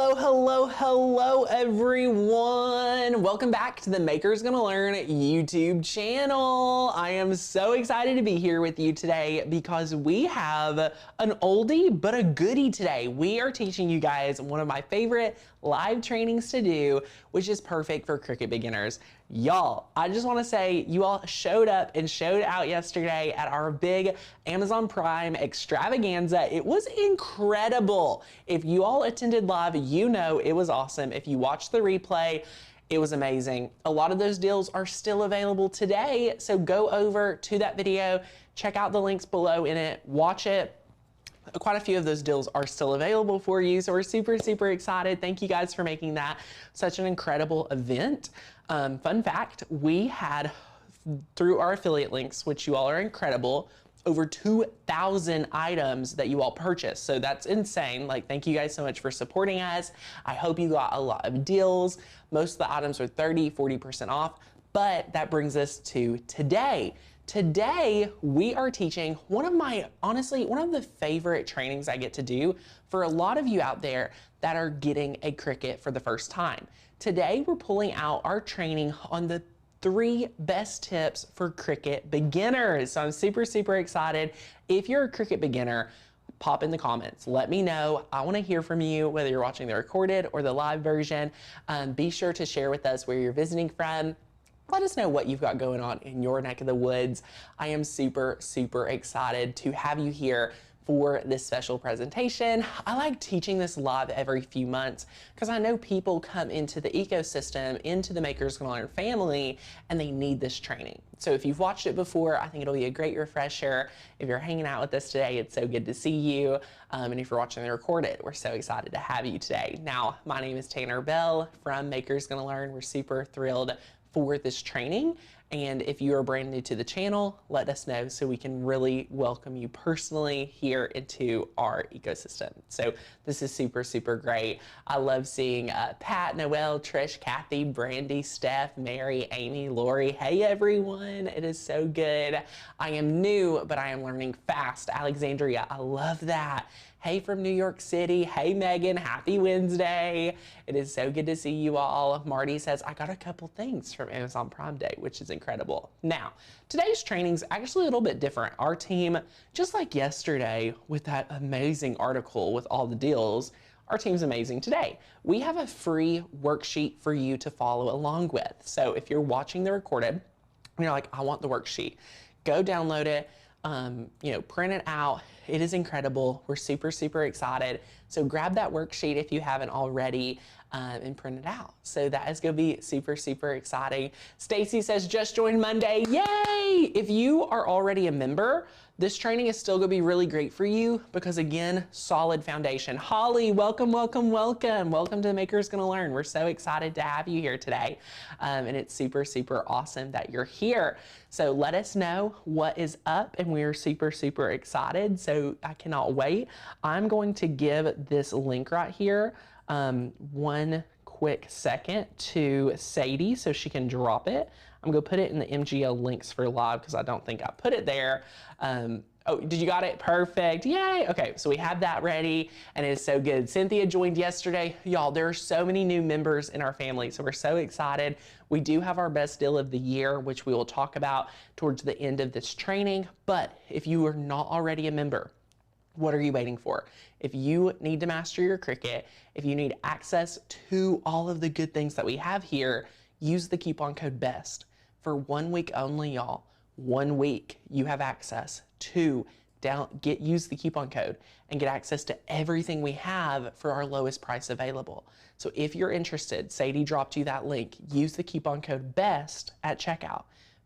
Hello, hello, hello, everyone. Welcome back to the Maker's Gonna Learn YouTube channel. I am so excited to be here with you today because we have an oldie but a goodie today. We are teaching you guys one of my favorite live trainings to do, which is perfect for Cricut beginners. Y'all, I just want to say you all showed up and showed out yesterday at our big Amazon Prime extravaganza. It was incredible. If you all attended live, you know it was awesome. If you watched the replay, it was amazing. A lot of those deals are still available today, so go over to that video, check out the links below in it, watch it. Quite a few of those deals are still available for you, so we're super, super excited. Thank you guys for making that such an incredible event. Fun fact, we had, through our affiliate links, which you all are incredible, over 2,000 items that you all purchased. So that's insane. Like, thank you guys so much for supporting us. I hope you got a lot of deals. Most of the items are 30–40% off, but that brings us to today. Today, we are teaching one of my, honestly, one of the favorite trainings I get to do for a lot of you out there that are getting a Cricut for the first time. Today, we're pulling out our training on the 3 best tips for Cricut beginners. So I'm super, super excited. If you're a Cricut beginner, pop in the comments. Let me know. I want to hear from you, whether you're watching the recorded or the live version. Be sure to share with us where you're visiting from. Let us know what you've got going on in your neck of the woods. I am super, super excited to have you here for this special presentation. I like teaching this live every few months because I know people come into the ecosystem, into the Maker's Gonna Learn family, and they need this training. So if you've watched it before, I think it'll be a great refresher. If you're hanging out with us today, it's so good to see you. And if you're watching the recorded, we're so excited to have you today. Now, my name is Tanner Bell from Maker's Gonna Learn. We're super thrilled for this training. And if you are brand new to the channel, let us know so we can really welcome you personally here into our ecosystem. So this is super, super great. I love seeing Pat, Noelle, Trish, Kathy, Brandy, Steph, Mary, Amy, Lori. Hey everyone, it is so good. I am new, but I am learning fast. Alexandria, I love that. Hey from New York City. Hey Megan, happy Wednesday. It is so good to see you all. Marty says, I got a couple things from Amazon Prime Day, which is incredible. Now, today's training is actually a little bit different. Our team, just like yesterday with that amazing article with all the deals, our team's amazing today. We have a free worksheet for you to follow along with. So if you're watching the recorded and you're like, I want the worksheet, go download it. Print it out. It is incredible. We're super, super excited. So grab that worksheet if you haven't already and print it out. So that is going to be super, super exciting. Stacy says, just joined Monday. Yay! If you are already a member, this training is still going to be really great for you because, again, solid foundation. Holly, welcome, welcome, welcome. Welcome to Maker's Gonna Learn. We're so excited to have you here today. And it's super, super awesome that you're here. So let us know what is up, and we're super, super excited. So I cannot wait. I'm going to give this link right here one quick second to Sadie so she can drop it. I'm going to put it in the MGL links for live because I don't think I put it there. Oh, did you got it? Perfect. Yay. Okay, so we have that ready, and it is so good. Cynthia joined yesterday. Y'all, there are so many new members in our family, so we're so excited. We do have our best deal of the year, which we will talk about towards the end of this training. But if you are not already a member, what are you waiting for? If you need to master your Cricut, if you need access to all of the good things that we have here, use the coupon code BEST. For 1 week only, y'all. 1 week, you have access to use the coupon code and get access to everything we have for our lowest price available. So if you're interested, Sadie dropped you that link. Use the coupon code BEST at checkout,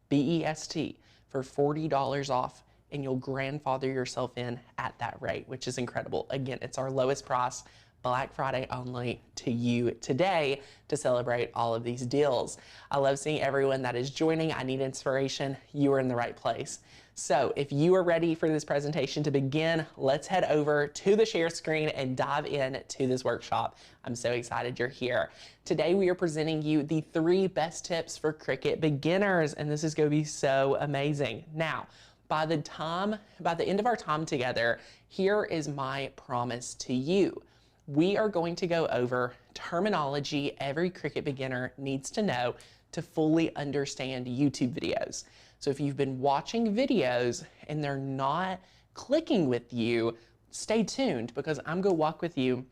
BEST, for $40 off, and you'll grandfather yourself in at that rate, which is incredible. Again, it's our lowest price, Black Friday only, to you today to celebrate all of these deals. I love seeing everyone that is joining. I need inspiration. You are in the right place. So if you are ready for this presentation to begin, let's head over to the share screen and dive in to this workshop. I'm so excited you're here. Today we are presenting you the 3 best tips for Cricut beginners, and this is going to be so amazing. Now, by the end of our time together, here is my promise to you. we are going to go over terminology every Cricut beginner needs to know to fully understand YouTube videos. So if you've been watching videos and they're not clicking with you, stay tuned, because I'm going to walk with you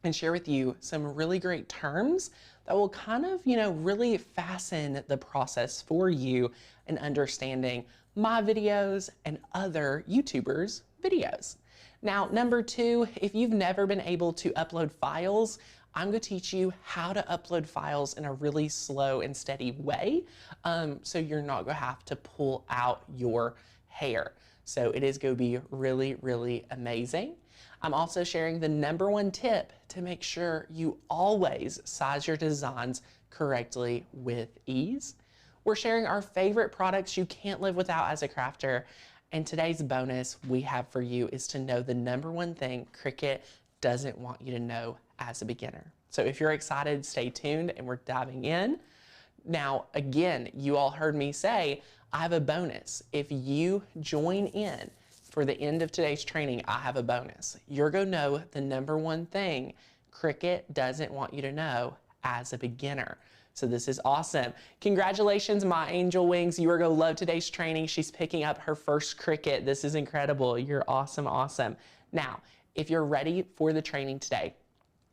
and share with you some really great terms that will kind of, really fasten the process for you in understanding my videos and other YouTubers' videos. Now, number two, if you've never been able to upload files, I'm going to teach you how to upload files in a really slow and steady way, so you're not going to have to pull out your hair. So it is going to be really, really amazing. I'm also sharing the number one tip to make sure you always size your designs correctly with ease. We're sharing our favorite products you can't live without as a crafter. And today's bonus we have for you is to know the number one thing Cricut doesn't want you to know as a beginner. So if you're excited, stay tuned and we're diving in. Now, again, you all heard me say, I have a bonus. If you join in for the end of today's training, I have a bonus. You're going to know the number one thing Cricut doesn't want you to know as a beginner. So this is awesome. Congratulations, my angel wings. You are going to love today's training. She's picking up her first Cricut. This is incredible. You're awesome, awesome. Now, if you're ready for the training today,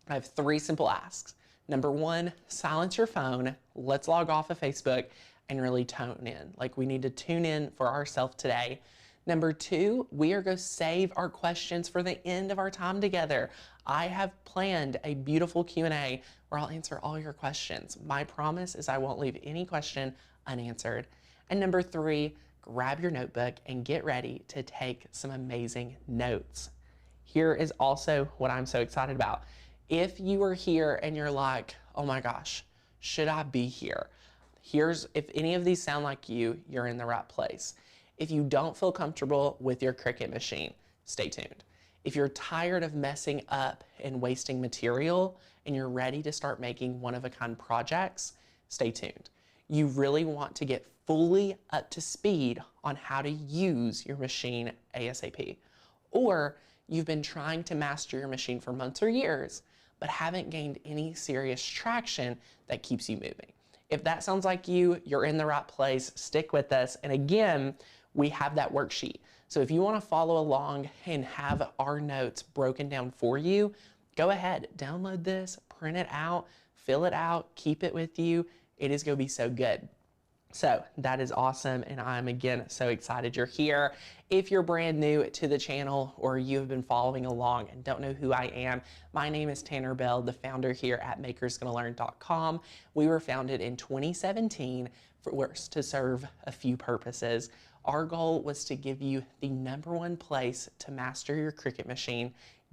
I have three simple asks. Number one, silence your phone. Let's log off of Facebook and really tune in. Like, we need to tune in for ourselves today. Number two, we are going to save our questions for the end of our time together. I have planned a beautiful Q&A where I'll answer all your questions. My promise is I won't leave any question unanswered. And number three, grab your notebook and get ready to take some amazing notes. Here is also what I'm so excited about. If you are here and you're like, oh my gosh, should I be here? If any of these sound like you, you're in the right place. If you don't feel comfortable with your Cricut machine, stay tuned. If you're tired of messing up and wasting material and you're ready to start making one-of-a-kind projects, stay tuned. You really want to get fully up to speed on how to use your machine ASAP. Or you've been trying to master your machine for months or years, but haven't gained any serious traction that keeps you moving. If that sounds like you, you're in the right place. Stick with us. And again, we have that worksheet. So if you want to follow along and have our notes broken down for you, go ahead, download this, print it out, fill it out, keep it with you. It is going to be so good. So that is awesome, and I'm again so excited you're here. If you're brand new to the channel or you have been following along and don't know who I am, my name is Tanner Bell, the founder here at makersgonnalearn.com. We were founded in 2017 to serve a few purposes. Our goal was to give you the number one place to master your Cricut machine,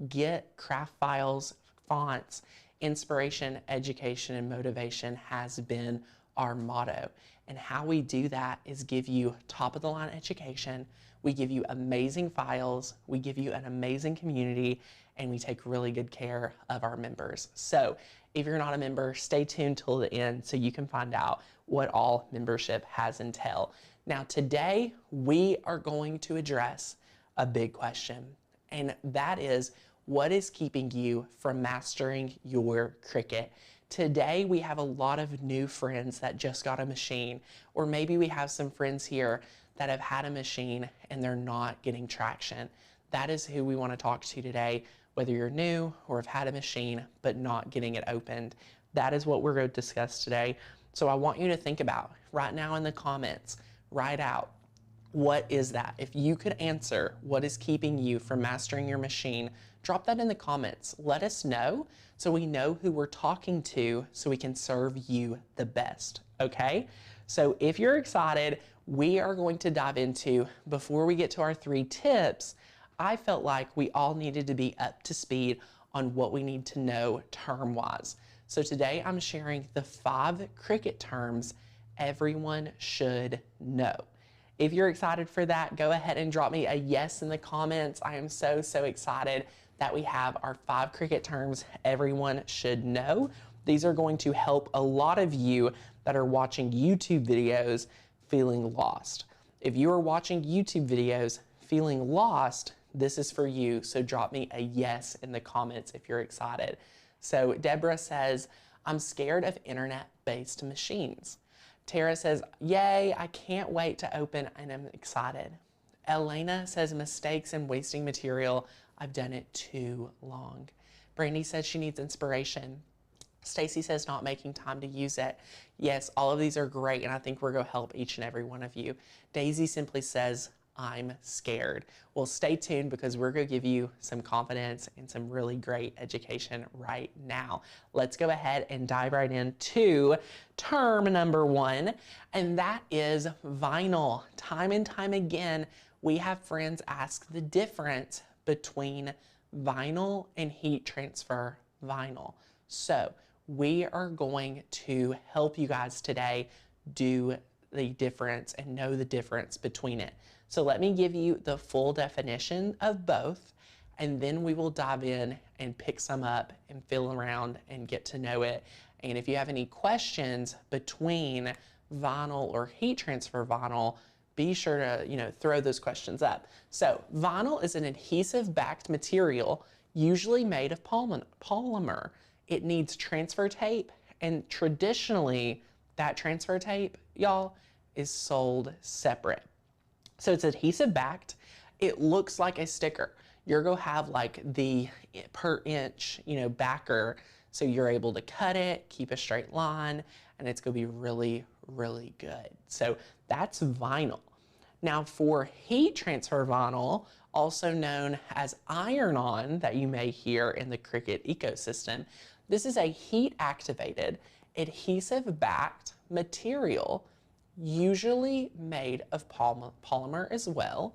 get craft files, fonts, inspiration, education, and motivation has been our motto. And how we do that is give you top of the line education, we give you amazing files, we give you an amazing community, and we take really good care of our members. So if you're not a member, stay tuned till the end so you can find out what all membership has entailed. Now today, we are going to address a big question, and that is, what is keeping you from mastering your Cricut? Today, we have a lot of new friends that just got a machine, or maybe we have some friends here that have had a machine and they're not getting traction. That is who we want to talk to today, whether you're new or have had a machine but not getting it opened. That is what we're going to discuss today. So I want you to think about right now in the comments, write out, what is that? If you could answer what is keeping you from mastering your machine, drop that in the comments. Let us know so we know who we're talking to so we can serve you the best, okay? So if you're excited, we are going to dive into, before we get to our 3 tips, I felt like we all needed to be up to speed on what we need to know term-wise. So today I'm sharing the 5 Cricut terms everyone should know. If you're excited for that, go ahead and drop me a yes in the comments. I am so, so excited that we have our 5 Cricut terms everyone should know. These are going to help a lot of you that are watching YouTube videos feeling lost. If you are watching YouTube videos feeling lost, this is for you. So drop me a yes in the comments if you're excited. So Deborah says, I'm scared of internet-based machines. Tara says, yay, I can't wait to open and I'm excited. Elena says, mistakes and wasting material. I've done it too long. Brandy says she needs inspiration. Stacy says not making time to use it. Yes, all of these are great, and I think we're going to help each and every one of you. Daisy simply says, I'm scared. Well, stay tuned because we're going to give you some confidence and some really great education right now. Let's go ahead and dive right into term number 1, and that is vinyl. Time and time again, we have friends ask the difference between vinyl and heat transfer vinyl. So we are going to help you guys today do the difference and know the difference between it. So let me give you the full definition of both, and then we will dive in and pick some up and feel around and get to know it. And if you have any questions between vinyl or heat transfer vinyl, be sure to throw those questions up. So vinyl is an adhesive-backed material, usually made of polymer. It needs transfer tape, and traditionally that transfer tape, y'all, is sold separate. So it's adhesive backed. It looks like a sticker. You're gonna have like the per inch, backer, so you're able to cut it, keep a straight line, and it's gonna be really, really good. So that's vinyl. Now for heat transfer vinyl, also known as iron-on that you may hear in the Cricut ecosystem, this is a heat-activated, adhesive-backed material, usually made of polymer as well.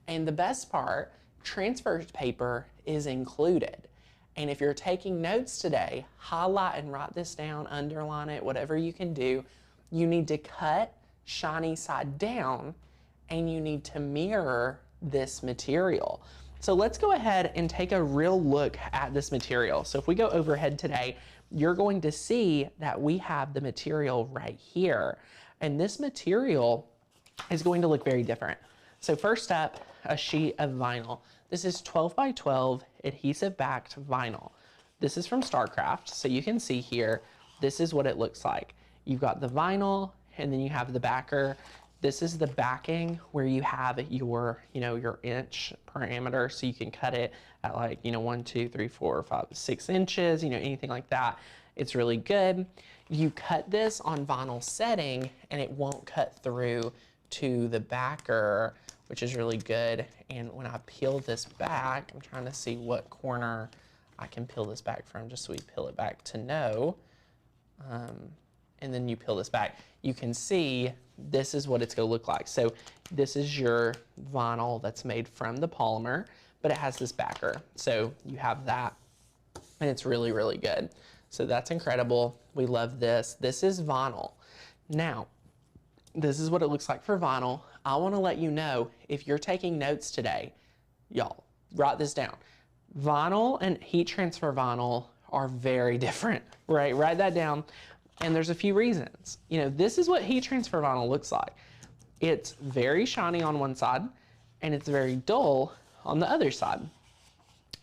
And the best part, transfer paper is included. And if you're taking notes today, highlight and write this down, underline it, whatever you can do. You need to cut shiny side down, and you need to mirror this material. So let's go ahead and take a real look at this material. So if we go overhead today, you're going to see that we have the material right here. And this material is going to look very different. So first up, a sheet of vinyl. This is 12 by 12 adhesive backed vinyl. This is from StarCraft. So you can see here, this is what it looks like. You've got the vinyl, and then you have the backer. This is the backing where you have your, your inch parameter, so you can cut it at like, 1, 2, 3, 4, 5, 6 inches, anything like that. It's really good. You cut this on vinyl setting and it won't cut through to the backer, which is really good. And when I peel this back, I'm trying to see what corner I can peel this back from, just so we peel it back to know. And then you peel this back, you can see this is what it's gonna look like. So this is your vinyl that's made from the polymer, but it has this backer. So you have that, and it's really, really good. So that's incredible. We love this. This is vinyl. Now, this is what it looks like for vinyl. I wanna let you know, if you're taking notes today, y'all, write this down. Vinyl and heat transfer vinyl are very different, right? Write that down. And there's a few reasons. This is what heat transfer vinyl looks like. It's very shiny on one side, and it's very dull on the other side.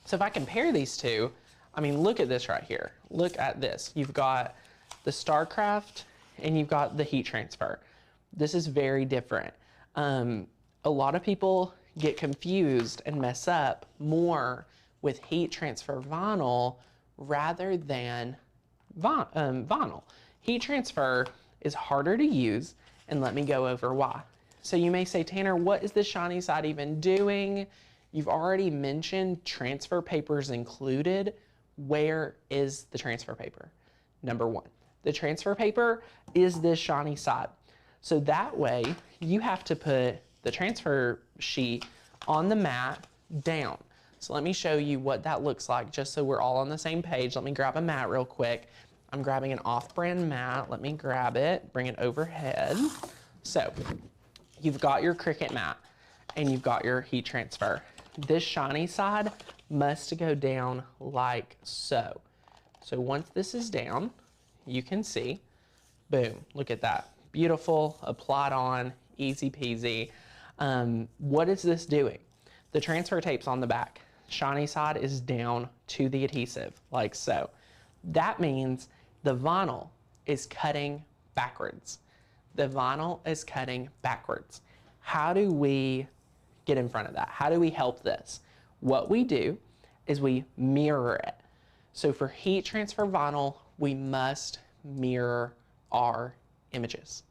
So if I compare these two, look at this right here. Look at this. You've got the StarCraft, and you've got the heat transfer. This is very different. A lot of people get confused and mess up more with heat transfer vinyl rather than vinyl. Heat transfer is harder to use, and let me go over why. So you may say, Tanner, what is the shiny side even doing? You've already mentioned transfer papers included. Where is the transfer paper? Number 1, the transfer paper is this shiny side. So that way you have to put the transfer sheet on the mat down. So let me show you what that looks like, just so we're all on the same page. Let me grab a mat real quick. I'm grabbing an off-brand mat. Let me grab it, bring it overhead. So you've got your Cricut mat and you've got your heat transfer. This shiny side must go down like so. So once this is down, you can see, boom, look at that. Beautiful, applied on, easy peasy. What is this doing? The transfer tape's on the back. Shiny side is down to the adhesive, like so. That means the vinyl is cutting backwards. The vinyl is cutting backwards. How do we get in front of that? How do we help this? What we do is we mirror it. So for heat transfer vinyl, we must mirror our images.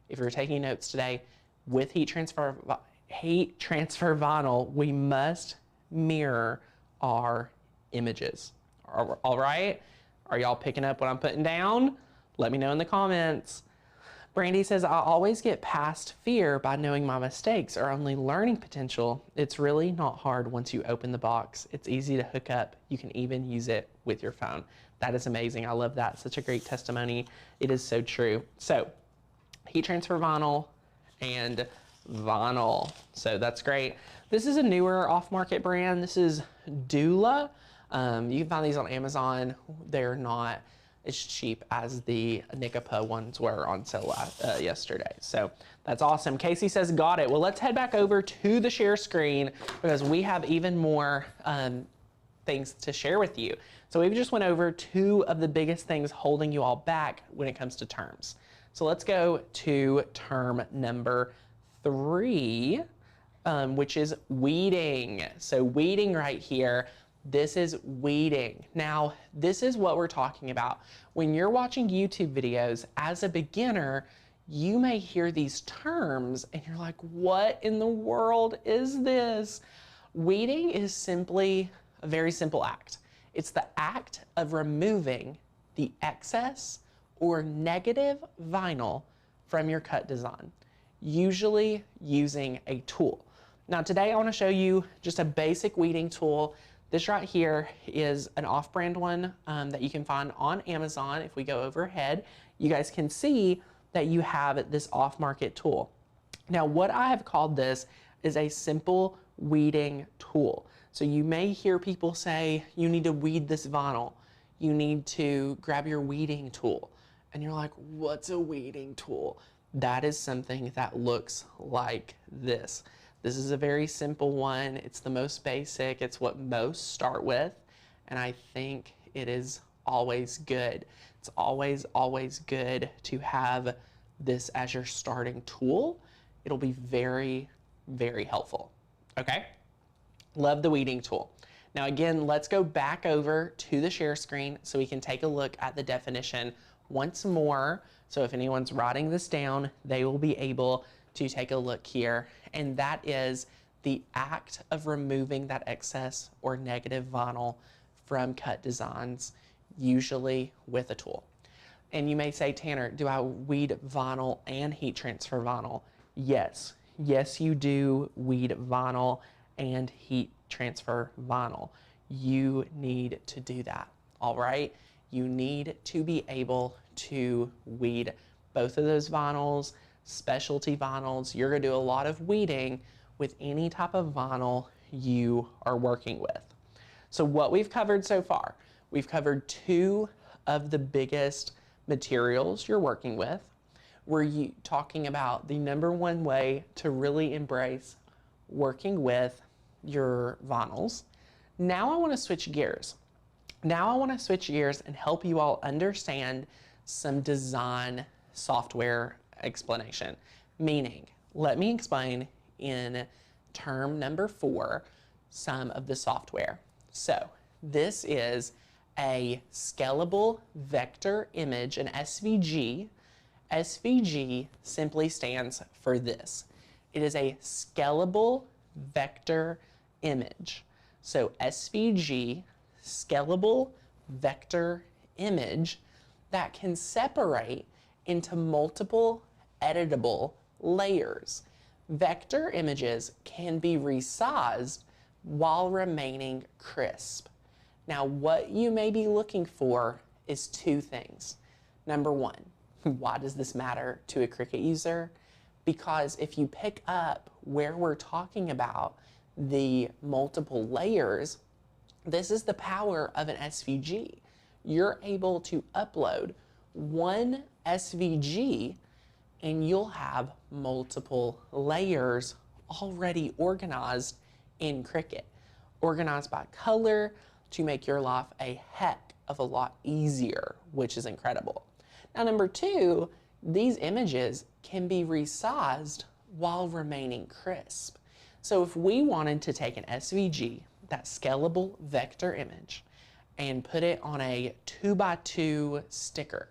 If you're taking notes today, with heat transfer vinyl, we must mirror our images. All right? Are y'all picking up what I'm putting down? Let me know in the comments. Brandy says, I always get past fear by knowing my mistakes are only learning potential. It's really not hard once you open the box. It's easy to hook up. You can even use it with your phone. That is amazing. I love that. Such a great testimony. It is so true. So, heat transfer vinyl and vinyl. So that's great. This is a newer off-market brand. This is Dula. You can find these on Amazon. They're not as cheap as the Nikapa ones were on sale yesterday. So that's awesome. Casey says, got it. Well, let's head back over to the share screen because we have even more things to share with you. So we've just went over 2 of the biggest things holding you all back when it comes to terms. So let's go to term number 3, which is weeding. So weeding right here. This is weeding. Now, this is what we're talking about. When you're watching YouTube videos as a beginner, you may hear these terms and you're like, what in the world is this? Weeding is simply a very simple act. It's the act of removing the excess or negative vinyl from your cut design, usually using a tool. Now today I want to show you just a basic weeding tool. This right here is an off-brand one that you can find on Amazon. If we go overhead, you guys can see that you have this off-market tool. Now what I have called this is a simple weeding tool. So you may hear people say, you need to weed this vinyl. You need to grab your weeding tool. And you're like, what's a weeding tool? That is something that looks like this. This is a very simple one. It's the most basic. It's what most start with. And I think it is always good. It's always good to have this as your starting tool. It'll be very, very helpful. Okay? Love the weeding tool. Now again, let's go back over to the share screen so we can take a look at the definition once more. So if anyone's writing this down, they will be able to take a look here. And that is the act of removing that excess or negative vinyl from cut designs, usually with a tool. And you may say, Tanner, do I weed vinyl and heat transfer vinyl? Yes. Yes, you do weed vinyl and heat transfer vinyl. You need to do that, all right? You need to be able to weed both of those vinyls, specialty vinyls. You're gonna do a lot of weeding with any type of vinyl you are working with. So what we've covered so far, we've covered 2 of the biggest materials you're working with. We're talking about the #1 way to really embrace working with your vinyls. Now I want to switch gears. Now I want to switch gears and help you all understand some design software explanation. Meaning, let me explain in term number 4 some of the software. So this is a scalable vector image, an SVG. SVG simply stands for this. It is a scalable vector image. So SVG, scalable vector image that can separate into multiple editable layers. Vector images can be resized while remaining crisp. Now, what you may be looking for is 2 things. Number 1, why does this matter to a Cricut user? Because if you pick up where we're talking about the multiple layers, this is the power of an SVG. You're able to upload 1 SVG and you'll have multiple layers already organized in Cricut, organized by color to make your life a heck of a lot easier, which is incredible. Now, number two, these images can be resized while remaining crisp. So if we wanted to take an SVG, that scalable vector image, and put it on a 2x2 sticker,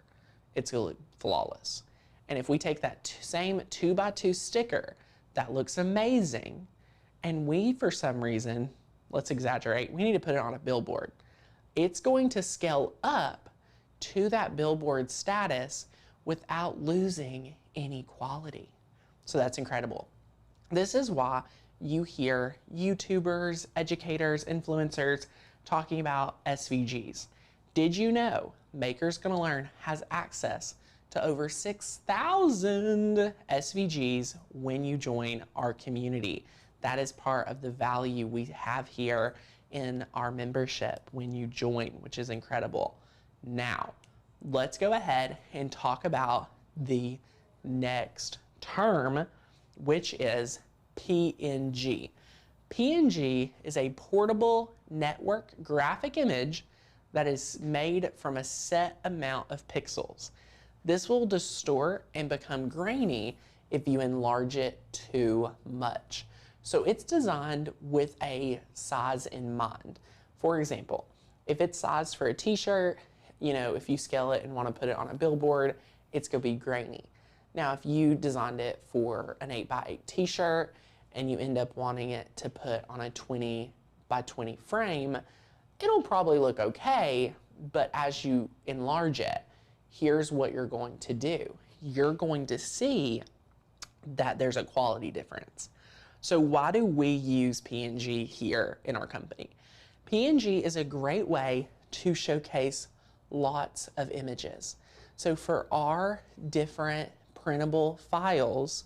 it's gonna look flawless. And if we take that same 2x2 sticker, that looks amazing, and we, for some reason, let's exaggerate, we need to put it on a billboard. It's going to scale up to that billboard status without losing any quality. So that's incredible. This is why you hear YouTubers, educators, influencers talking about SVGs. Did you know Makers Gonna Learn has access to over 6,000 SVGs when you join our community? That is part of the value we have here in our membership when you join, which is incredible. Now, let's go ahead and talk about the next term, which is PNG. PNG is a portable network graphic image that is made from a set amount of pixels. This will distort and become grainy if you enlarge it too much. So it's designed with a size in mind. For example, if it's sized for a t-shirt, you know, if you scale it and want to put it on a billboard, it's going to be grainy. Now, if you designed it for an 8x8 t-shirt and you end up wanting it to put on a 20x20 frame, it'll probably look okay, but as you enlarge it, here's what you're going to do. You're going to see that there's a quality difference. So why do we use PNG here in our company? PNG is a great way to showcase lots of images. So for our different printable files,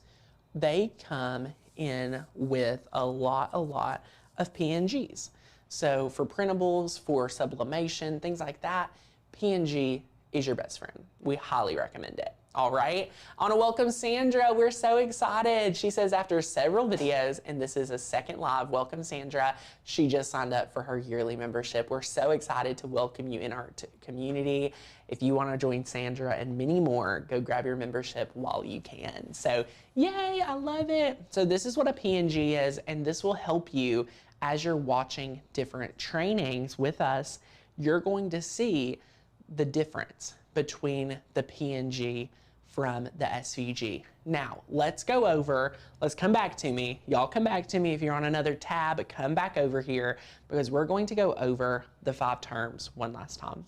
they come in with a lot of PNGs. So for printables, for sublimation, things like that, PNG is your best friend. We highly recommend it. All right, I want to welcome Sandra. We're so excited. She says after several videos, and this is a second live, welcome Sandra. She just signed up for her yearly membership. We're so excited to welcome you in our community. If you want to join Sandra and many more, go grab your membership while you can. So yay, I love it. So this is what a PNG is, and this will help you as you're watching different trainings with us. You're going to see the difference between the PNG from the SVG. Now, let's go over, let's come back to me. Y'all come back to me if you're on another tab, come back over here because we're going to go over the 5 terms one last time.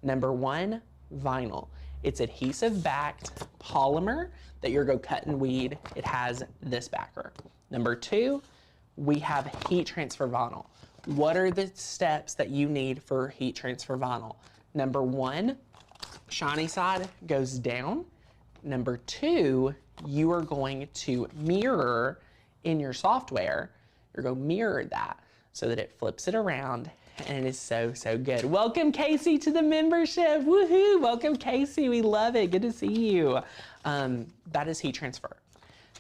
Number 1, vinyl. It's adhesive-backed polymer that you're going to cut and weed. It has this backer. Number 2, we have heat transfer vinyl. What are the steps that you need for heat transfer vinyl? Number 1, shiny side goes down. Number 2, you are going to mirror in your software. You're going to mirror that so that it flips it around, and it is so good. Welcome Casey to the membership. Woohoo! Welcome Casey. We love it. Good to see you. That is heat transfer.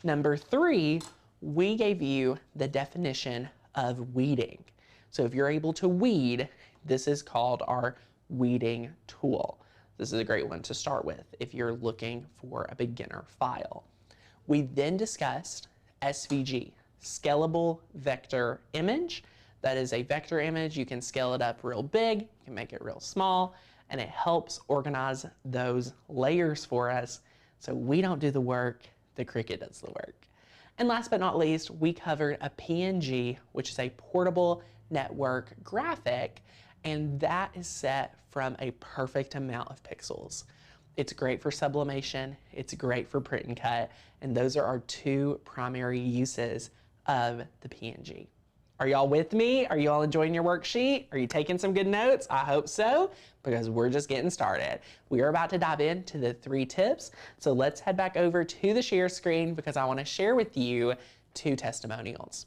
Number 3, we gave you the definition of weeding. So if you're able to weed, this is called our weeding tool. This is a great one to start with if you're looking for a beginner file. We then discussed SVG, scalable vector image. That is a vector image. You can scale it up real big, you can make it real small, and it helps organize those layers for us so we don't do the work, the Cricut does the work. And last but not least, we covered a PNG, which is a portable network graphic, and that is set from a perfect amount of pixels. It's great for sublimation, it's great for print and cut, and those are our 2 primary uses of the PNG. Are y'all with me? Are you all enjoying your worksheet? Are you taking some good notes? I hope so, because we're just getting started. We are about to dive into the 3 tips, so let's head back over to the share screen because I want to share with you 2 testimonials.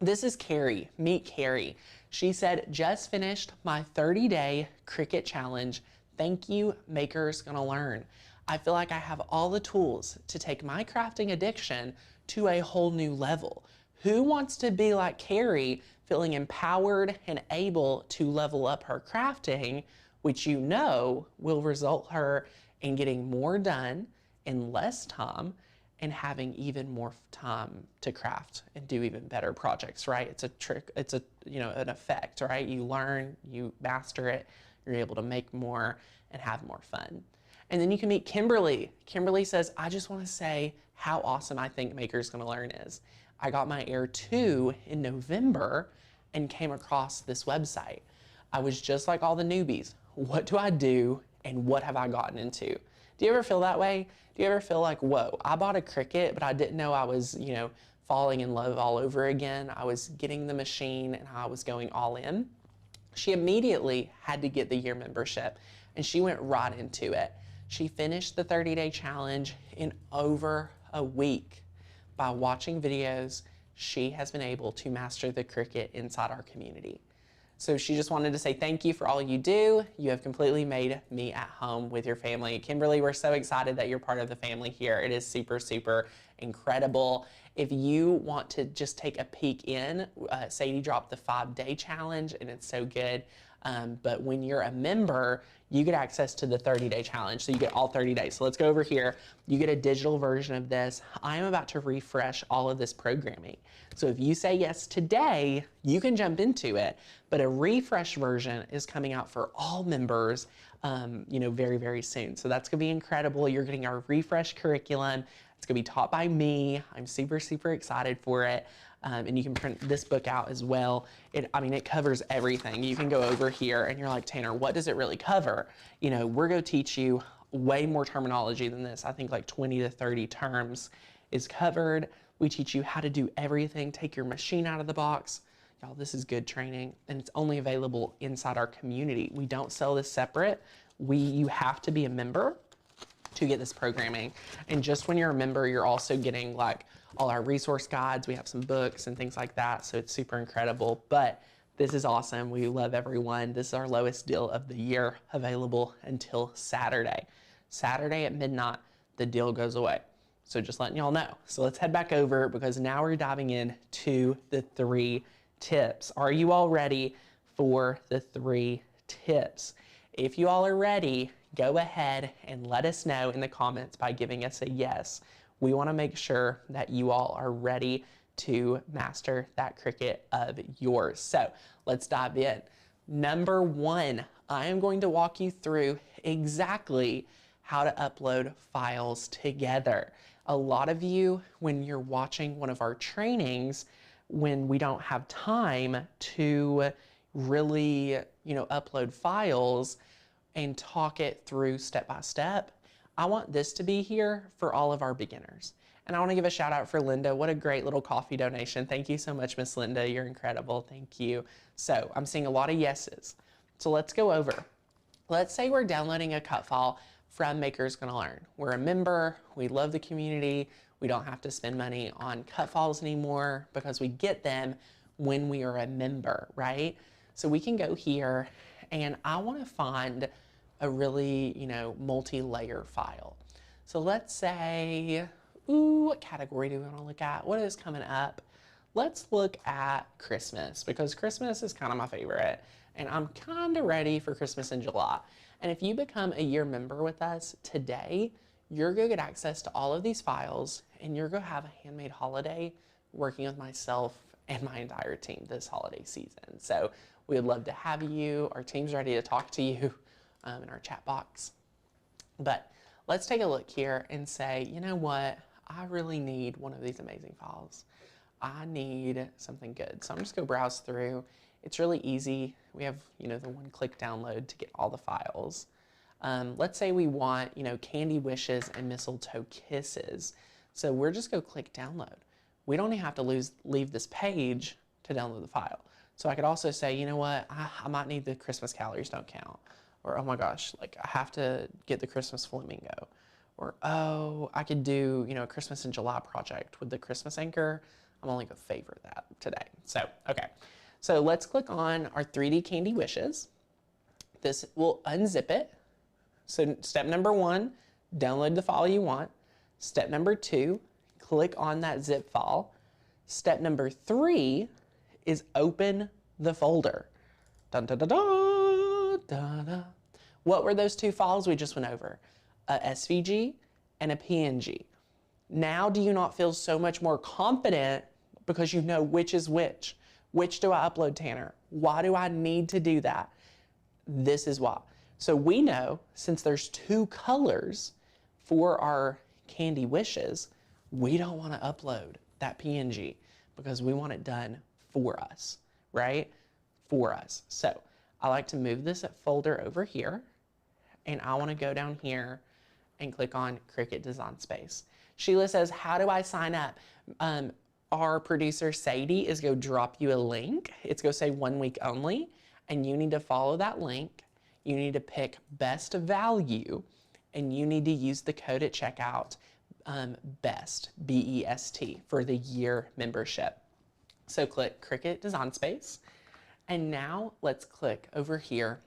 This is Carrie. Meet Carrie. She said, just finished my 30-day Cricut challenge. Thank you, Makers Gonna Learn. I feel like I have all the tools to take my crafting addiction to a whole new level. Who wants to be like Carrie, feeling empowered and able to level up her crafting, which you know will result her in getting more done in less time and having even more time to craft and do even better projects, right? It's a trick, it's a, an effect, right? You learn, you master it, you're able to make more and have more fun. And then you can meet Kimberly. Kimberly says, I just want to say how awesome I think Maker's Gonna Learn is. I got my Air 2 in November and came across this website. I was just like all the newbies. What do I do and what have I gotten into? Do you ever feel that way? Do you ever feel like, whoa, I bought a Cricut, but I didn't know I was, falling in love all over again. I was getting the machine and I was going all in. She immediately had to get the year membership and she went right into it. She finished the 30-day challenge in over a week. By watching videos, she has been able to master the Cricut inside our community. So she just wanted to say thank you for all you do. You have completely made me at home with your family. Kimberly, we're so excited that you're part of the family here. It is super, super incredible. If you want to just take a peek in, Sadie dropped the 5-day challenge and it's so good. But when you're a member, you get access to the 30-day challenge. So you get all 30 days. So let's go over here. You get a digital version of this. I am about to refresh all of this programming. So if you say yes today, you can jump into it. But a refresh version is coming out for all members, very, very soon. So that's gonna be incredible. You're getting our refresh curriculum. It's gonna be taught by me. I'm super, super excited for it. And you can print this book out as well. It covers everything. You can go over here and you're like, Tanner, what does it really cover? We're gonna teach you way more terminology than this. I think like 20 to 30 terms is covered. We teach you how to do everything. Take your machine out of the box. Y'all, this is good training and it's only available inside our community. We don't sell this separate. You have to be a member to get this programming. And just when you're a member, you're also getting like all our resource guides. We have some books and things like that. So it's super incredible, but this is awesome. We love everyone. This is our lowest deal of the year, available until Saturday. Saturday at midnight, the deal goes away. So just letting y'all know. So let's head back over because now we're diving in to the 3 tips. Are you all ready for the 3 tips? If you all are ready, go ahead and let us know in the comments by giving us a yes. We want to make sure that you all are ready to master that Cricut of yours. So let's dive in. Number 1, I am going to walk you through exactly how to upload files together. A lot of you, when you're watching one of our trainings, when we don't have time to really, upload files and talk it through step by step, I want this to be here for all of our beginners. And I want to give a shout out for Linda. What a great little coffee donation. Thank you so much, Miss Linda. You're incredible. Thank you. So I'm seeing a lot of yeses. So let's go over. Let's say we're downloading a cut file from Maker's Gonna Learn. We're a member. We love the community. We don't have to spend money on cut files anymore because we get them when we are a member, right? So we can go here and I want to find a really, multi-layer file. So let's say, what category do we want to look at? What is coming up? Let's look at Christmas because Christmas is kind of my favorite and I'm kind of ready for Christmas in July. And if you become a year member with us today, you're going to get access to all of these files and you're going to have a handmade holiday working with myself and my entire team this holiday season. So we would love to have you. Our team's ready to talk to you in our chat box. But let's take a look here and say, you know what? I really need one of these amazing files. I need something good. So I'm just going to browse through. It's really easy. We have, the one-click download to get all the files. Let's say we want, candy wishes and mistletoe kisses. So we're just going to click download. We don't even have to leave this page to download the file. So I could also say, you know what, I might need the Christmas calories don't count. Or, oh my gosh, like I have to get the Christmas flamingo. Or, oh, I could do, a Christmas in July project with the Christmas anchor. I'm only going to favor that today. So, okay. So let's click on our 3D candy wishes. This will unzip it. So step number 1, download the file you want. Step number 2, click on that zip file. Step number 3 is open the folder. Dun, dun, dun, dun, dun, dun. What were those 2 files we just went over? A SVG and a PNG. Now do you not feel so much more confident because you know which is which? Which do I upload, Tanner? Why do I need to do that? This is why. So we know, since there's 2 colors for our candy wishes, we don't want to upload that PNG because we want it done for us, right? For us. So I like to move this folder over here, and I want to go down here and click on Cricut Design Space. Sheila says, how do I sign up? Our producer Sadie is going to drop you a link. It's going to say 1 week only, and you need to follow that link. You need to pick best value, and you need to use the code at checkout, BEST, B-E-S-T, for the year membership. So click Cricut Design Space, and now let's click over here.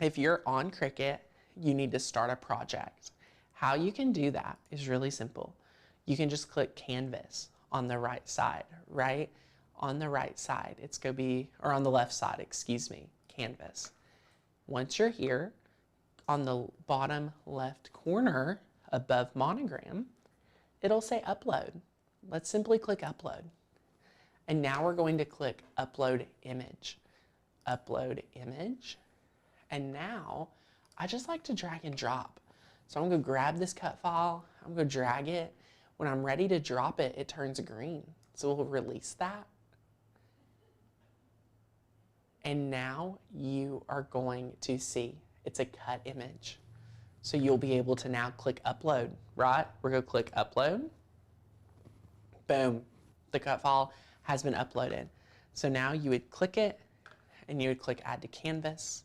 If you're on Cricut, you need to start a project. How you can do that is really simple. You can just click Canvas on the right side, right? On the right side, it's going to be, or on the left side, excuse me, Canvas. Once you're here, on the bottom left corner above monogram, it'll say upload. Let's simply click upload. And now we're going to click upload image. Upload image. And now I just like to drag and drop. So I'm going to grab this cut file. I'm going to drag it. When I'm ready to drop it, it turns green. So we'll release that. And now you are going to see it's a cut image. So you'll be able to now click upload, right? We're going to click upload. Boom. The cut file has been uploaded. So now you would click it and you would click add to canvas.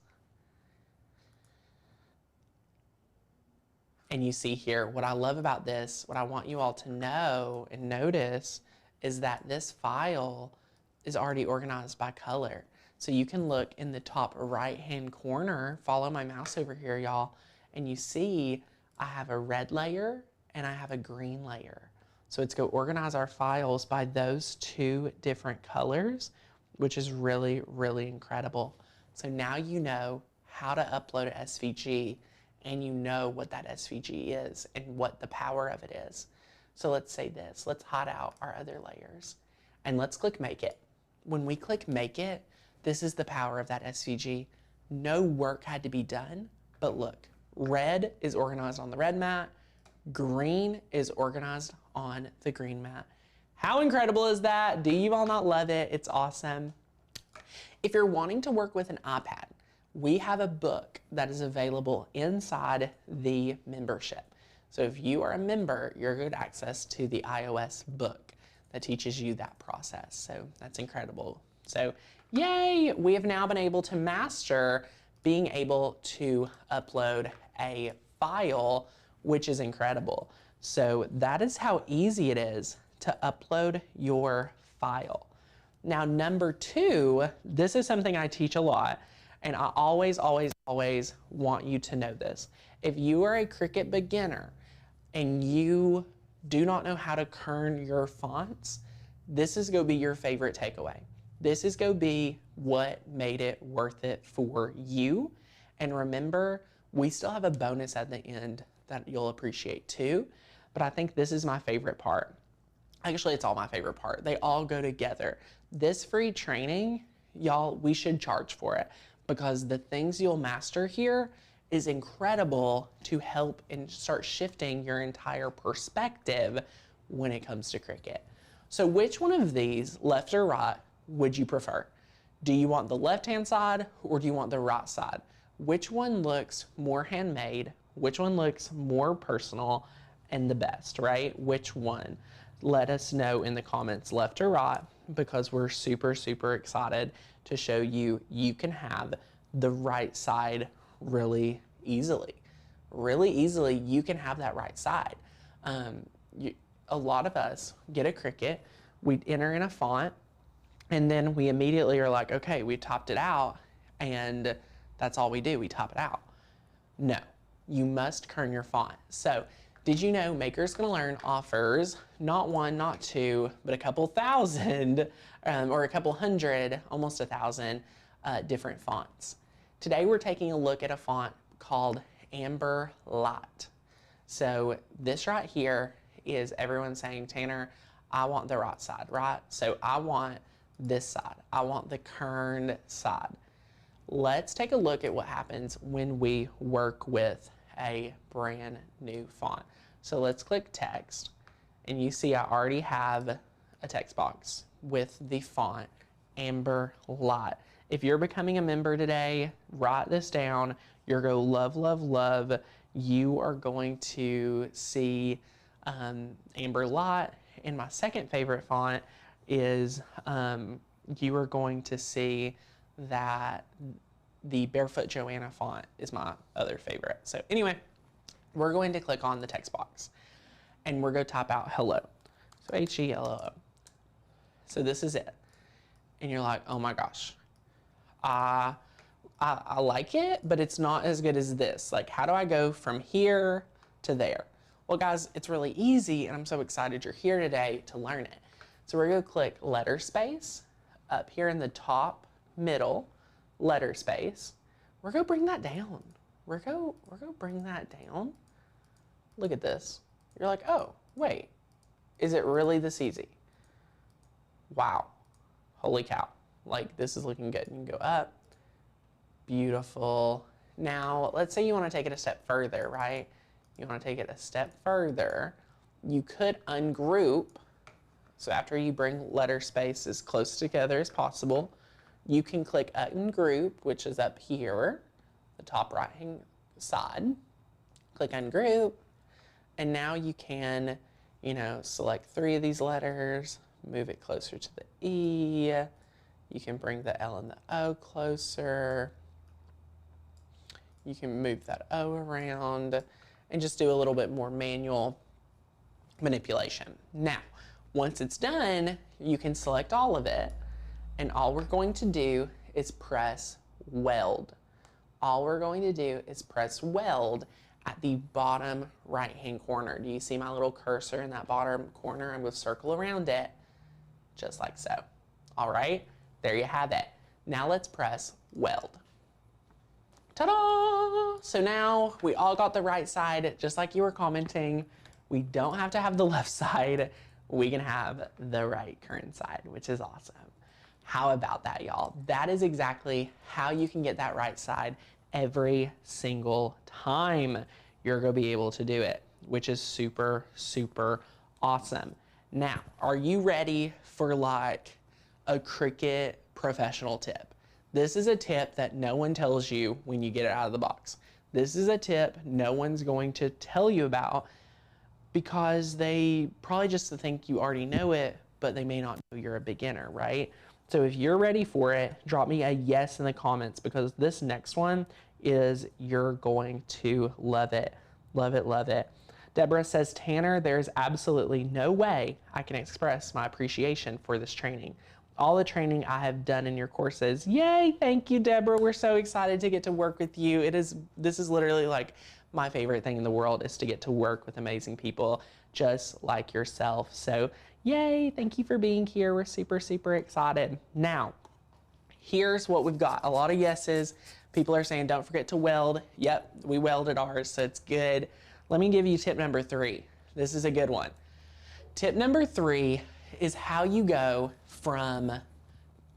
And you see here, what I love about this, what I want you all to know and notice is that this file is already organized by color. So you can look in the top right-hand corner, follow my mouse over here, y'all, and you see I have a red layer and I have a green layer. So it's going to organize our files by those 2 different colors, which is really, really incredible. So now you know how to upload a SVG, and you know what that SVG is and what the power of it is. So let's say this, let's hide out our other layers and let's click make it. When we click make it, this is the power of that SVG. No work had to be done, but look, red is organized on the red mat, green is organized on the green mat. How incredible is that? Do you all not love it? It's awesome. If you're wanting to work with an iPad, we have a book that is available inside the membership. So if you are a member, you're going to access to the iOS book that teaches you that process. So that's incredible. So yay, we have now been able to master being able to upload a file, which is incredible. So that is how easy it is to upload your file. Now, number 2, this is something I teach a lot. And I always, always, always want you to know this. If you are a Cricut beginner and you do not know how to kern your fonts, this is going to be your favorite takeaway. This is going to be what made it worth it for you. And remember, we still have a bonus at the end that you'll appreciate too. But I think this is my favorite part. Actually, it's all my favorite part. They all go together. This free training, y'all, we should charge for it, because the things you'll master here is incredible to help and start shifting your entire perspective when it comes to Cricut. So which one of these, left or right, would you prefer? Do you want the left-hand side or do you want the right side? Which one looks more handmade? Which one looks more personal and the best, right? Which one? Let us know in the comments, left or right, because we're super, super excited to show you you can have the right side really easily. Really easily, you can have that right side. A lot of us get a Cricut, we enter in a font, and then we immediately are like, okay, we topped it out, and that's all we do, we top it out. No, you must kern your font. So Did you know Makers Gonna Learn offers not one, not two, but a couple thousand, or a couple hundred, almost 1,000 different fonts. Today we're taking a look at a font called Amber Light. So this right here is everyone saying, Tanner, I want the right side, right? So I want this side. I want the kerned side. Let's take a look at what happens when we work with a brand new font. So let's click text, and you see I already have a text box with the font Amber Light. If you're becoming a member today, write this down. You're going to love, love, love. You are going to see Amber Light. And my second favorite font is you are going to see that the Barefoot Joanna font is my other favorite. So anyway, we're going to click on the text box and we're going to type out hello. So H-E-L-L-O. So this is it. And you're like, oh my gosh, I like it, but it's not as good as this. Like, how do I go from here to there? Well, guys, it's really easy, and I'm so excited you're here today to learn it. So we're going to click letter space up here in the top middle, letter space. We're going to bring that down. We're going to bring that down. Look at this. You're like, oh, wait, is it really this easy? Wow. Holy cow. Like, this is looking good. You can go up. Beautiful. Now, let's say you want to take it a step further, right? You want to take it a step further. You could ungroup. So after you bring letter space as close together as possible, you can click ungroup, which is up here, the top right hand side. Click ungroup. And now you can, select 3 of these letters, move it closer to the E. You can bring the L and the O closer. You can move that O around and just do a little bit more manual manipulation. Now, once it's done, you can select all of it, and all we're going to do is press weld. All we're going to do is press weld at the bottom right-hand corner. Do you see my little cursor in that bottom corner? I'm going to circle around it, just like so. All right, there you have it. Now let's press weld. Ta-da! So now we all got the right side, just like you were commenting. We don't have to have the left side. We can have the right current side, which is awesome. How about that, y'all? That is exactly how you can get that right side every single time you're gonna be able to do it, which is super, super awesome. Now, are you ready for like a Cricut professional tip? This is a tip that no one tells you when you get it out of the box. This is a tip no one's going to tell you about because they probably just think you already know it, but they may not know you're a beginner, right? So if you're ready for it, drop me a yes in the comments because this next one is you're going to love it. Love it, love it. Deborah says, Tanner, there's absolutely no way I can express my appreciation for this training. All the training I have done in your courses. Yay, thank you, Deborah. We're so excited to get to work with you. This is literally like my favorite thing in the world is to get to work with amazing people just like yourself. So yay, thank you for being here. We're super, super excited. Now, here's what we've got. A lot of yeses. People are saying, don't forget to weld. Yep, we welded ours, so it's good. Let me give you tip number 3. This is a good one. Tip number 3 is how you go from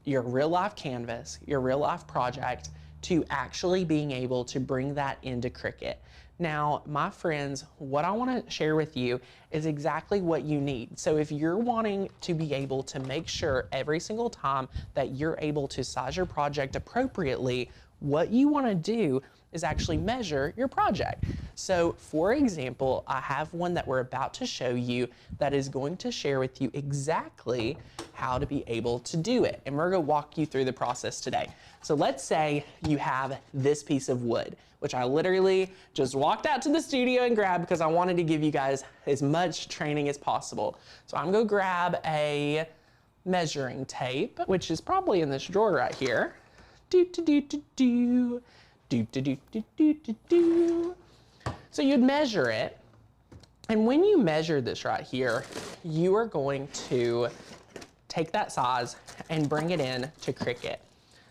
your real life canvas, your real life project, to actually being able to bring that into Cricut. Now, my friends, what I want to share with you is exactly what you need. So if you're wanting to be able to make sure every single time that you're able to size your project appropriately, what you want to do is actually measure your project. So for example, I have one that we're about to show you that is going to share with you exactly how to be able to do it. And we're going to walk you through the process today. So let's say you have this piece of wood, which I literally just walked out to the studio and grabbed because I wanted to give you guys as much training as possible. So I'm going to grab a measuring tape, which is probably in this drawer right here. So you'd measure it And when you measure this right here, you are going to take that size and bring it in to Cricut.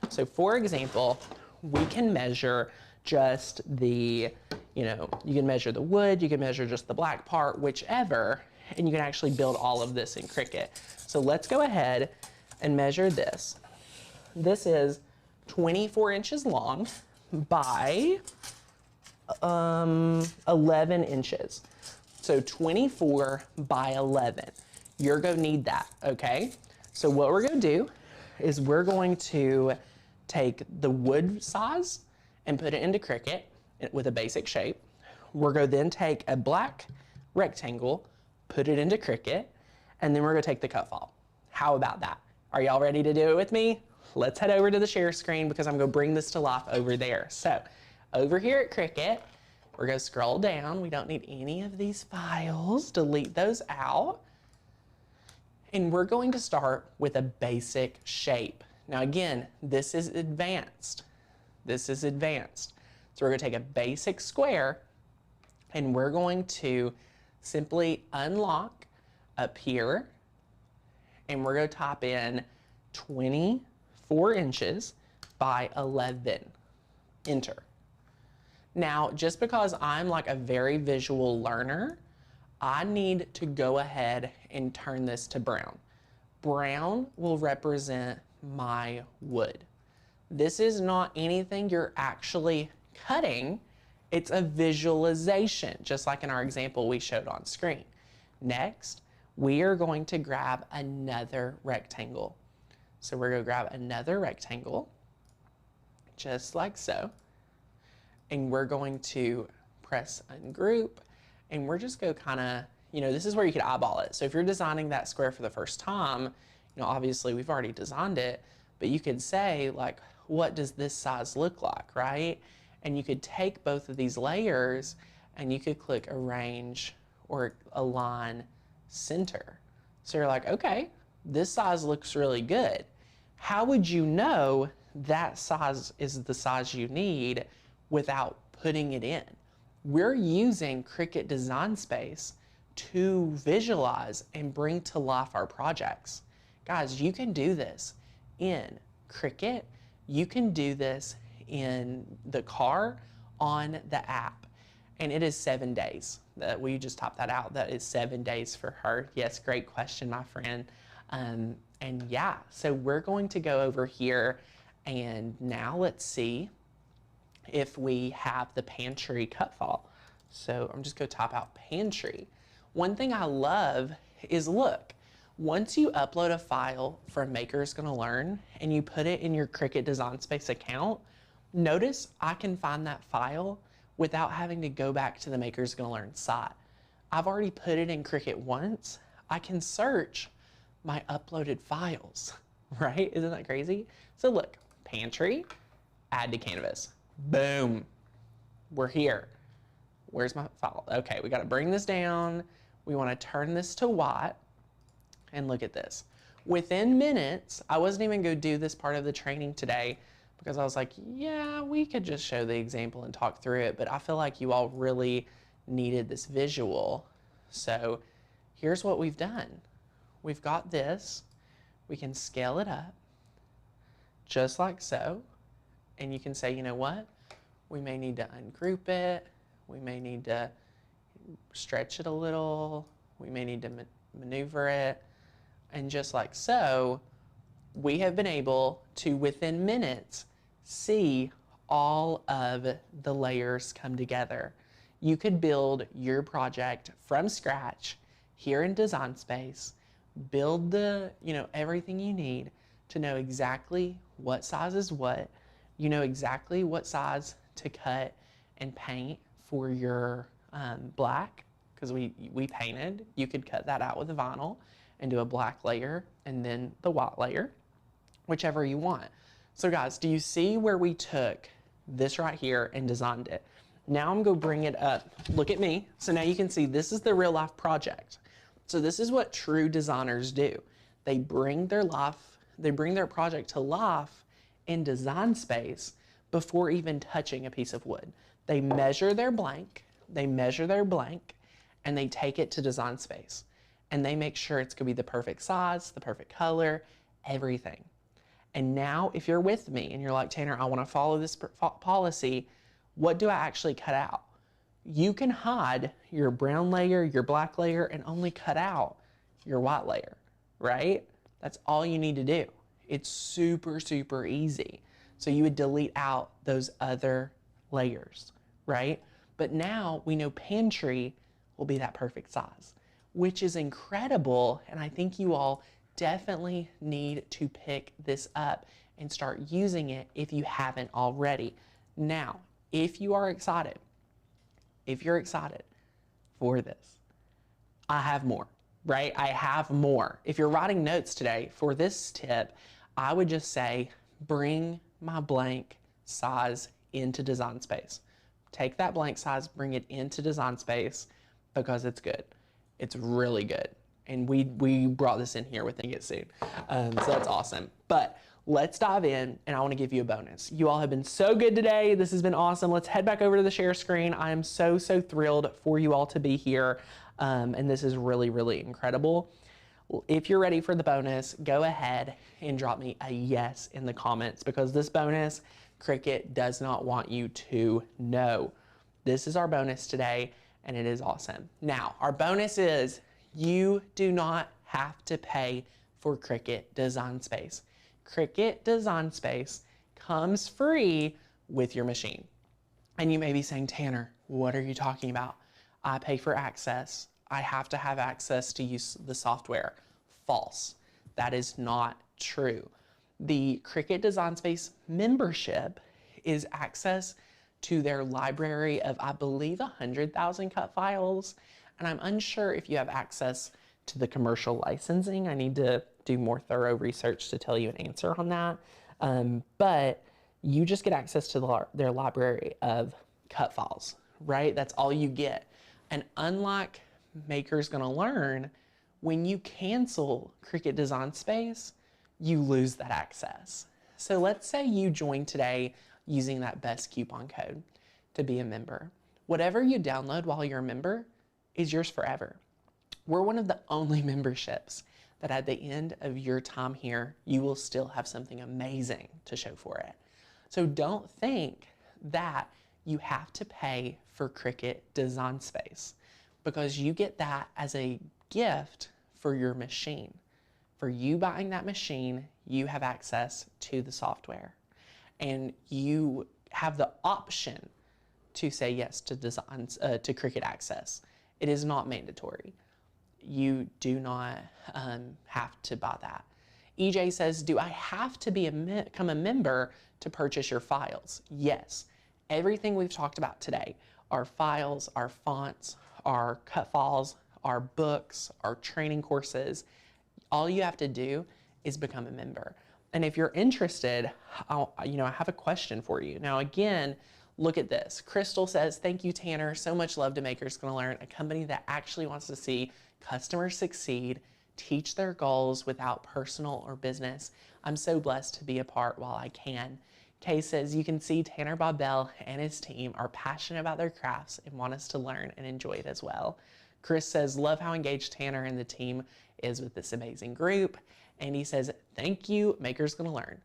So for example, we can measure just the, you can measure the wood, you can measure just the black part, whichever, and you can actually build all of this in Cricut. So let's go ahead and measure this. This is 24 inches long by 11 inches. So 24 by 11. You're gonna need that, okay? So what we're gonna do is we're going to take the wood size and put it into Cricut with a basic shape. We're gonna then take a black rectangle, put it into Cricut, and then we're gonna take the cut file. How about that? Are y'all ready to do it with me? Let's head over to the share screen because I'm gonna bring this to life over there. So over here at Cricut, we're gonna scroll down. We don't need any of these files. Delete those out. And we're going to start with a basic shape. Now again, this is advanced. This is advanced. So we're gonna take a basic square and we're going to simply unlock up here and we're gonna type in 24 inches by 11. Enter. Now, just because I'm like a very visual learner, I need to go ahead and turn this to brown. Brown will represent my wood. This is not anything you're actually cutting. It's a visualization, just like in our example we showed on screen. Next, we are going to grab another rectangle. So we're going to grab another rectangle, just like so. And we're going to press ungroup, and we're just going to kind of, this is where you could eyeball it. So if you're designing that square for the first time, obviously we've already designed it, but you could say like, what does this size look like, right? And you could take both of these layers and you could click arrange or align center. So you're like, okay, this size looks really good. How would you know that size is the size you need without putting it in? We're using Cricut Design Space to visualize and bring to life our projects. Guys, you can do this in Cricut. You can do this in the car, on the app, and it is 7 days. Will you just top that out? That is 7 days for her. Yes, great question, my friend. And yeah, so we're going to go over here and now let's see if we have the pantry cut file. So I'm just gonna type out pantry. One thing I love is, look, once you upload a file from Maker's Gonna Learn and you put it in your Cricut Design Space account, notice I can find that file without having to go back to the Maker's Gonna Learn site. I've already put it in Cricut once. I can search my uploaded files, right? Isn't that crazy? So look, pantry, add to canvas. Boom, we're here. Where's my file? Okay, we gotta bring this down. We wanna turn this to white, and look at this. Within minutes, I wasn't even gonna do this part of the training today because I was like, yeah, we could just show the example and talk through it, but I feel like you all really needed this visual. So here's what we've done. We've got this, we can scale it up, just like so. And you can say, you know what? We may need to ungroup it. We may need to stretch it a little. We may need to maneuver it. And just like so, we have been able to, within minutes, see all of the layers come together. You could build your project from scratch here in Design Space, build the, everything you need to know exactly what size is what. You know exactly what size to cut and paint for your black, because we painted. You could cut that out with a vinyl and do a black layer and then the white layer, whichever you want. So guys, do you see where we took this right here and designed it? Now I'm gonna bring it up. Look at me. So now you can see this is the real life project. So this is what true designers do. They bring their project to life in Design Space before even touching a piece of wood. They measure their blank, and they take it to Design Space and they make sure it's gonna be the perfect size, the perfect color, everything. And now if you're with me and you're like, Tanner, I wanna follow this policy, what do I actually cut out? You can hide your brown layer, your black layer, and only cut out your white layer, right? That's all you need to do. It's super, super easy. So you would delete out those other layers, right? But now we know pantry will be that perfect size, which is incredible. And I think you all definitely need to pick this up and start using it if you haven't already. Now, if you are excited, if you're excited for this, I have more, right? I have more. If you're writing notes today for this tip, I would just say, bring my blank size into Design Space. Take that blank size, bring it into Design Space because it's good. It's really good. And we brought this in here within it soon. So that's awesome. But let's dive in and I want to give you a bonus. You all have been so good today. This has been awesome. Let's head back over to the share screen. I am so thrilled for you all to be here. And this is really, really incredible. If you're ready for the bonus, go ahead and drop me a yes in the comments because this bonus, Cricut does not want you to know. This is our bonus today and it is awesome. Now, our bonus is you do not have to pay for Cricut Design Space. Cricut Design Space comes free with your machine. And you may be saying, Tanner, what are you talking about? I pay for access. I have to have access to use the software. False. That is not true. The Cricut Design Space membership is access to their library of, I believe, 100,000 cut files. And I'm unsure if you have access to the commercial licensing. I need to do more thorough research to tell you an answer on that. But you just get access to their library of cut files, right? That's all you get. And unlike Maker's Gonna Learn, when you cancel Cricut Design Space, you lose that access. So let's say you join today using that best coupon code to be a member. Whatever you download while you're a member is yours forever. We're one of the only memberships that at the end of your time here, you will still have something amazing to show for it. So don't think that you have to pay for Cricut Design Space because you get that as a gift for your machine. For you buying that machine, you have access to the software and you have the option to say yes to to Cricut Access. It is not mandatory. You do not have to buy that. EJ says, do I have to become a member to purchase your files? Yes. Everything we've talked about today, our files, our fonts, our cut files, our books, our training courses, all you have to do is become a member. And if you're interested, I have a question for you. Now, again, look at this. Crystal says, thank you, Tanner. So much love to Maker's Gonna Learn, a company that actually wants to see customers succeed, teach their goals without personal or business. I'm so blessed to be a part while I can. Kay says, you can see Tanner Bobell and his team are passionate about their crafts and want us to learn and enjoy it as well. Chris says, love how engaged Tanner and the team is with this amazing group. And he says, thank you, Maker's Gonna Learn.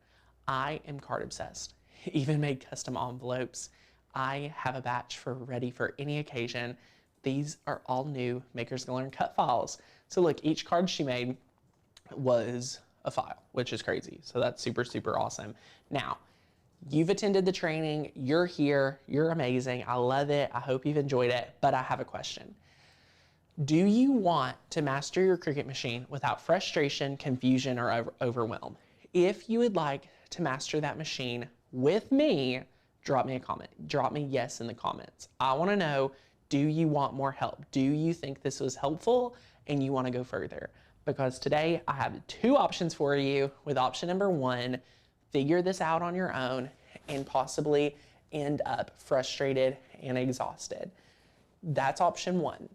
I am card obsessed. Even made custom envelopes. I have a batch ready for any occasion. These are all new Maker's Gonna Learn cut files. So look, each card she made was a file, which is crazy. So that's super, super awesome. Now, you've attended the training, you're here, you're amazing. I love it. I hope you've enjoyed it, but I have a question. Do you want to master your Cricut machine without frustration, confusion, or overwhelm? If you would like to master that machine with me, drop me a comment. Drop me yes in the comments. I want to know, do you want more help? Do you think this was helpful and you want to go further? Because today I have two options for you. With option number one, figure this out on your own and possibly end up frustrated and exhausted. That's option one.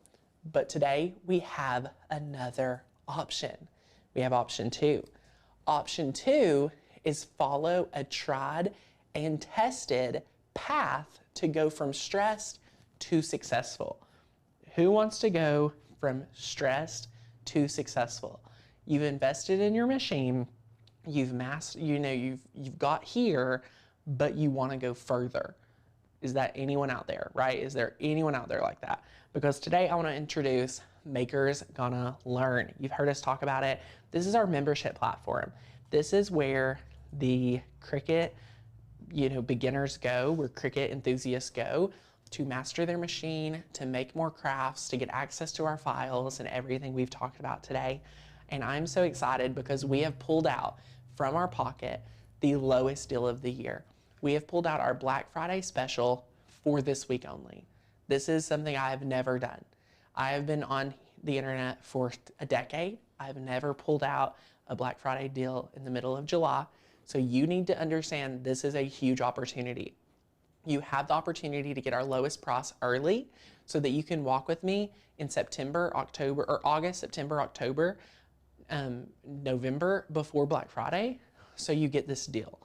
But today we have another option. We have option two. Option two is follow a tried and tested path to go from stressed to successful. Who wants to go from stressed to successful? You've invested in your machine, you've you've got here, but you want to go further. Is that anyone out there, right? Is there anyone out there like that? Because today I want to introduce Makers Gonna Learn. You've heard us talk about it. This is our membership platform. This is where the Cricut, beginners go, where Cricut enthusiasts go to master their machine, to make more crafts, to get access to our files and everything we've talked about today. And I'm so excited because we have pulled out from our pocket the lowest deal of the year. We have pulled out our Black Friday special for this week only. This is something I have never done. I have been on the internet for a decade. I've never pulled out a Black Friday deal in the middle of July. So you need to understand this is a huge opportunity. You have the opportunity to get our lowest price early so that you can walk with me in September, October, or August, September, October, November before Black Friday. So you get this deal.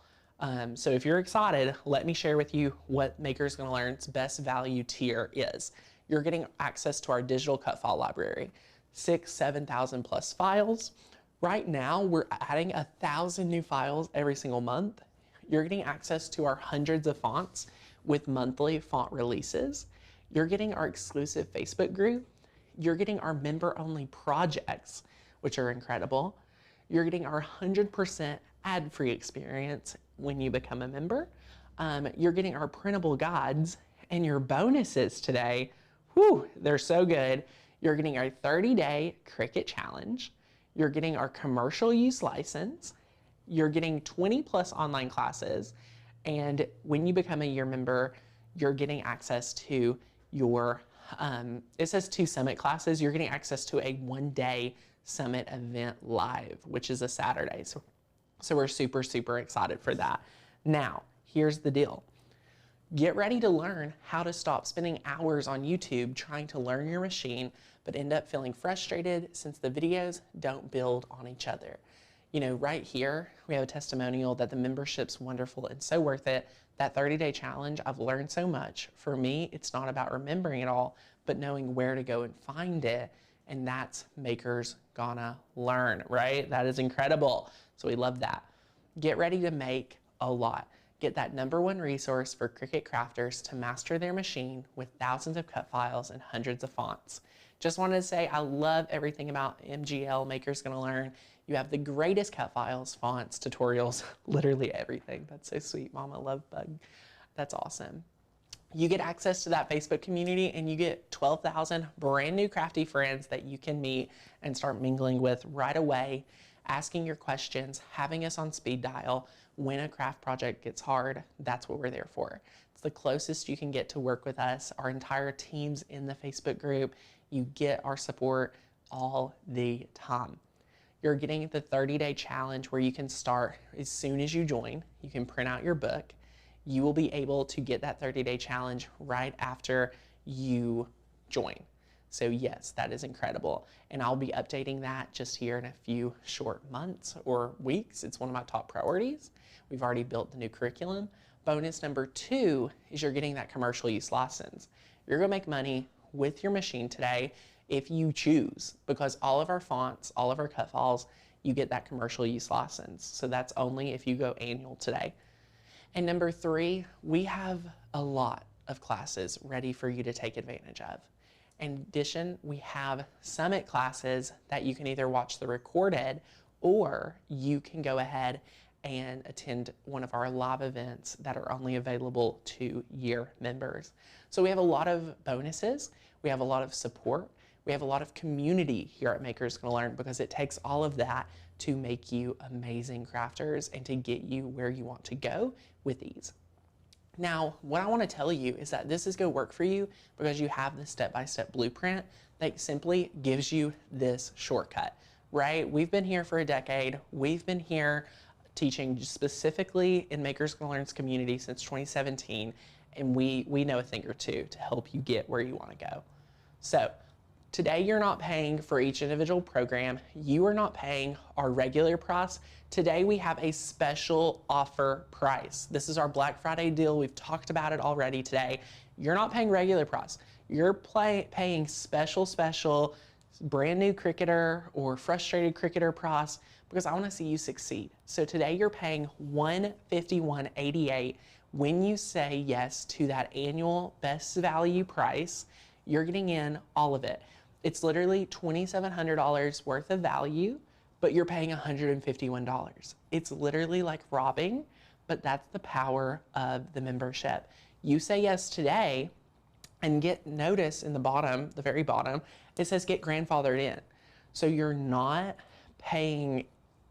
So if you're excited, let me share with you what Makers Gonna Learn's best value tier is. You're getting access to our digital cut file library, 7,000 plus files. Right now, we're adding 1,000 new files every single month. You're getting access to our hundreds of fonts with monthly font releases. You're getting our exclusive Facebook group. You're getting our member-only projects, which are incredible. You're getting our 100% ad-free experience when you become a member. You're getting our printable guides, and your bonuses today, whew, they're so good. You're getting our 30-day Cricut challenge. You're getting our commercial use license. You're getting 20 plus online classes. And when you become a year member, you're getting access to your, it says 2 summit classes. You're getting access to a 1-day summit event live, which is a Saturday. So we're super, super excited for that. Now, here's the deal. Get ready to learn how to stop spending hours on YouTube trying to learn your machine, but end up feeling frustrated since the videos don't build on each other. Right here, we have a testimonial that the membership's wonderful and so worth it. That 30-day challenge, I've learned so much. For me, it's not about remembering it all, but knowing where to go and find it. And that's Makers Gonna Learn, right? That is incredible. So we love that. Get ready to make a lot. Get that #1 resource for Cricut crafters to master their machine with thousands of cut files and hundreds of fonts. Just wanted to say I love everything about MGL, Makers Gonna Learn. You have the greatest cut files, fonts, tutorials, literally everything. That's so sweet, Mama Love Bug. That's awesome. You get access to that Facebook community and you get 12,000 brand new crafty friends that you can meet and start mingling with right away, asking your questions, having us on speed dial. When a craft project gets hard, that's what we're there for. It's the closest you can get to work with us. Our entire team's in the Facebook group. You get our support all the time. You're getting the 30-day challenge where you can start as soon as you join. You can print out your book. You will be able to get that 30-day challenge right after you join. So yes, that is incredible. And I'll be updating that just here in a few short months or weeks. It's one of my top priorities. We've already built the new curriculum. Bonus #2 is you're getting that commercial use license. You're gonna make money with your machine today if you choose, because all of our fonts, all of our cut files, you get that commercial use license. So that's only if you go annual today. And #3, we have a lot of classes ready for you to take advantage of. In addition, we have summit classes that you can either watch the recorded or you can go ahead and attend one of our live events that are only available to year members. So we have a lot of bonuses, we have a lot of support, we have a lot of community here at Makers Gonna Learn, because it takes all of that to make you amazing crafters and to get you where you want to go with ease. Now, what I want to tell you is that this is going to work for you because you have the step-by-step blueprint that simply gives you this shortcut, right? We've been here for a decade. We've been here teaching specifically in Makers Gonna Learn's community since 2017, and we know a thing or two to help you get where you want to go. So today you're not paying for each individual program. You are not paying our regular price. Today we have a special offer price. This is our Black Friday deal. We've talked about it already today. You're not paying regular price. You're paying special brand new Cricketer or frustrated Cricketer pros because I want to see you succeed. So today you're paying $151.88. When you say yes to that annual best value price, you're getting in all of it. It's literally $2,700 worth of value, but you're paying $151. It's literally like robbing, but that's the power of the membership. You say yes today and get notice in the bottom, the very bottom, it says get grandfathered in. So you're not paying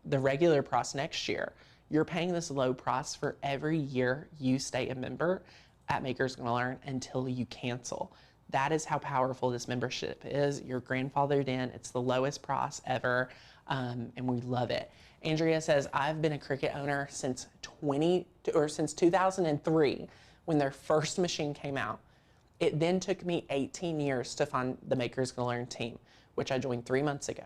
the regular price next year. You're paying this low price for every year you stay a member at Makers Gonna Learn until you cancel. That is how powerful this membership is. You're grandfathered in. It's the lowest price ever, and we love it. Andrea says, I've been a Cricut owner since 2003 when their first machine came out. It then took me 18 years to find the Makers Gonna Learn team, which I joined 3 months ago.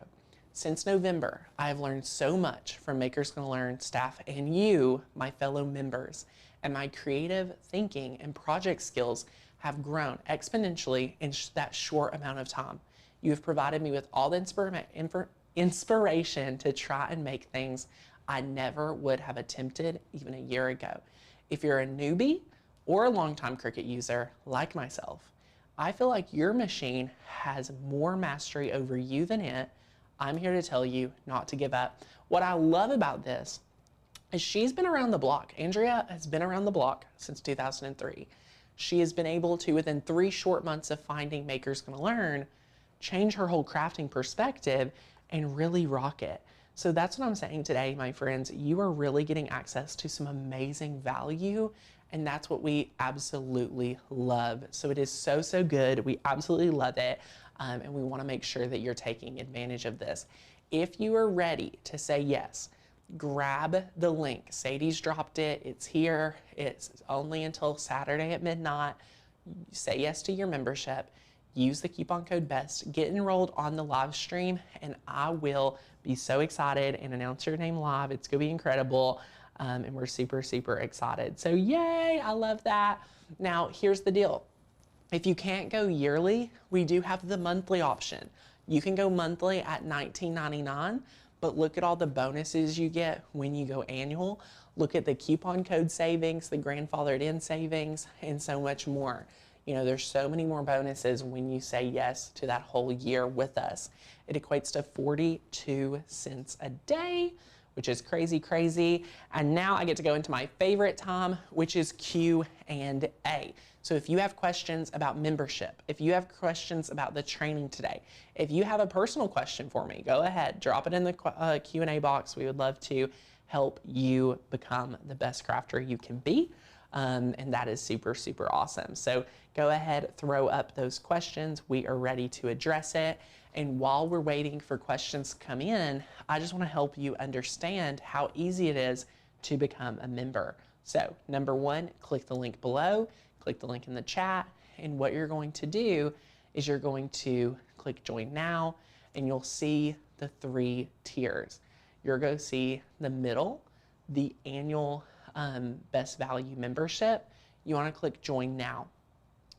Since November, I have learned so much from Makers Gonna Learn staff and you, my fellow members, and my creative thinking and project skills have grown exponentially in that short amount of time. You have provided me with all the inspiration to try and make things I never would have attempted even a year ago. If you're a newbie or a longtime Cricut user like myself, I feel like your machine has more mastery over you than it. I'm here to tell you not to give up. What I love about this is she's been around the block. Andrea has been around the block since 2003. She has been able to, within 3 short months of finding Makers Gonna Learn, change her whole crafting perspective and really rock it. So that's what I'm saying today, my friends. You are really getting access to some amazing value, and that's what we absolutely love. So it is so, so good. We absolutely love it, and we wanna make sure that you're taking advantage of this. If you are ready to say yes, grab the link. Sadie's dropped it. It's here. It's only until Saturday at midnight. Say yes to your membership. Use the coupon code BEST. Get enrolled on the live stream, and I will be so excited and announce your name live. It's going to be incredible, and we're super, super excited. So yay, I love that. Now, here's the deal. If you can't go yearly, we do have the monthly option. You can go monthly at $19.99. But look at all the bonuses you get when you go annual. Look at the coupon code savings, the grandfathered in savings, and so much more. You know, there's so many more bonuses when you say yes to that whole year with us. It equates to 42 cents a day, which is crazy, crazy. And now I get to go into my favorite time, which is Q&A. So if you have questions about membership, if you have questions about the training today, if you have a personal question for me, go ahead, drop it in the Q&A box. We would love to help you become the best crafter you can be. And that is super, super awesome. So go ahead, throw up those questions. We are ready to address it. And while we're waiting for questions to come in, I just want to help you understand how easy it is to become a member. So number one, click the link below, click the link in the chat, and what you're going to do is you're going to click join now, and you'll see the 3 tiers. You're going to see the middle, the annual best value membership. You want to click join now.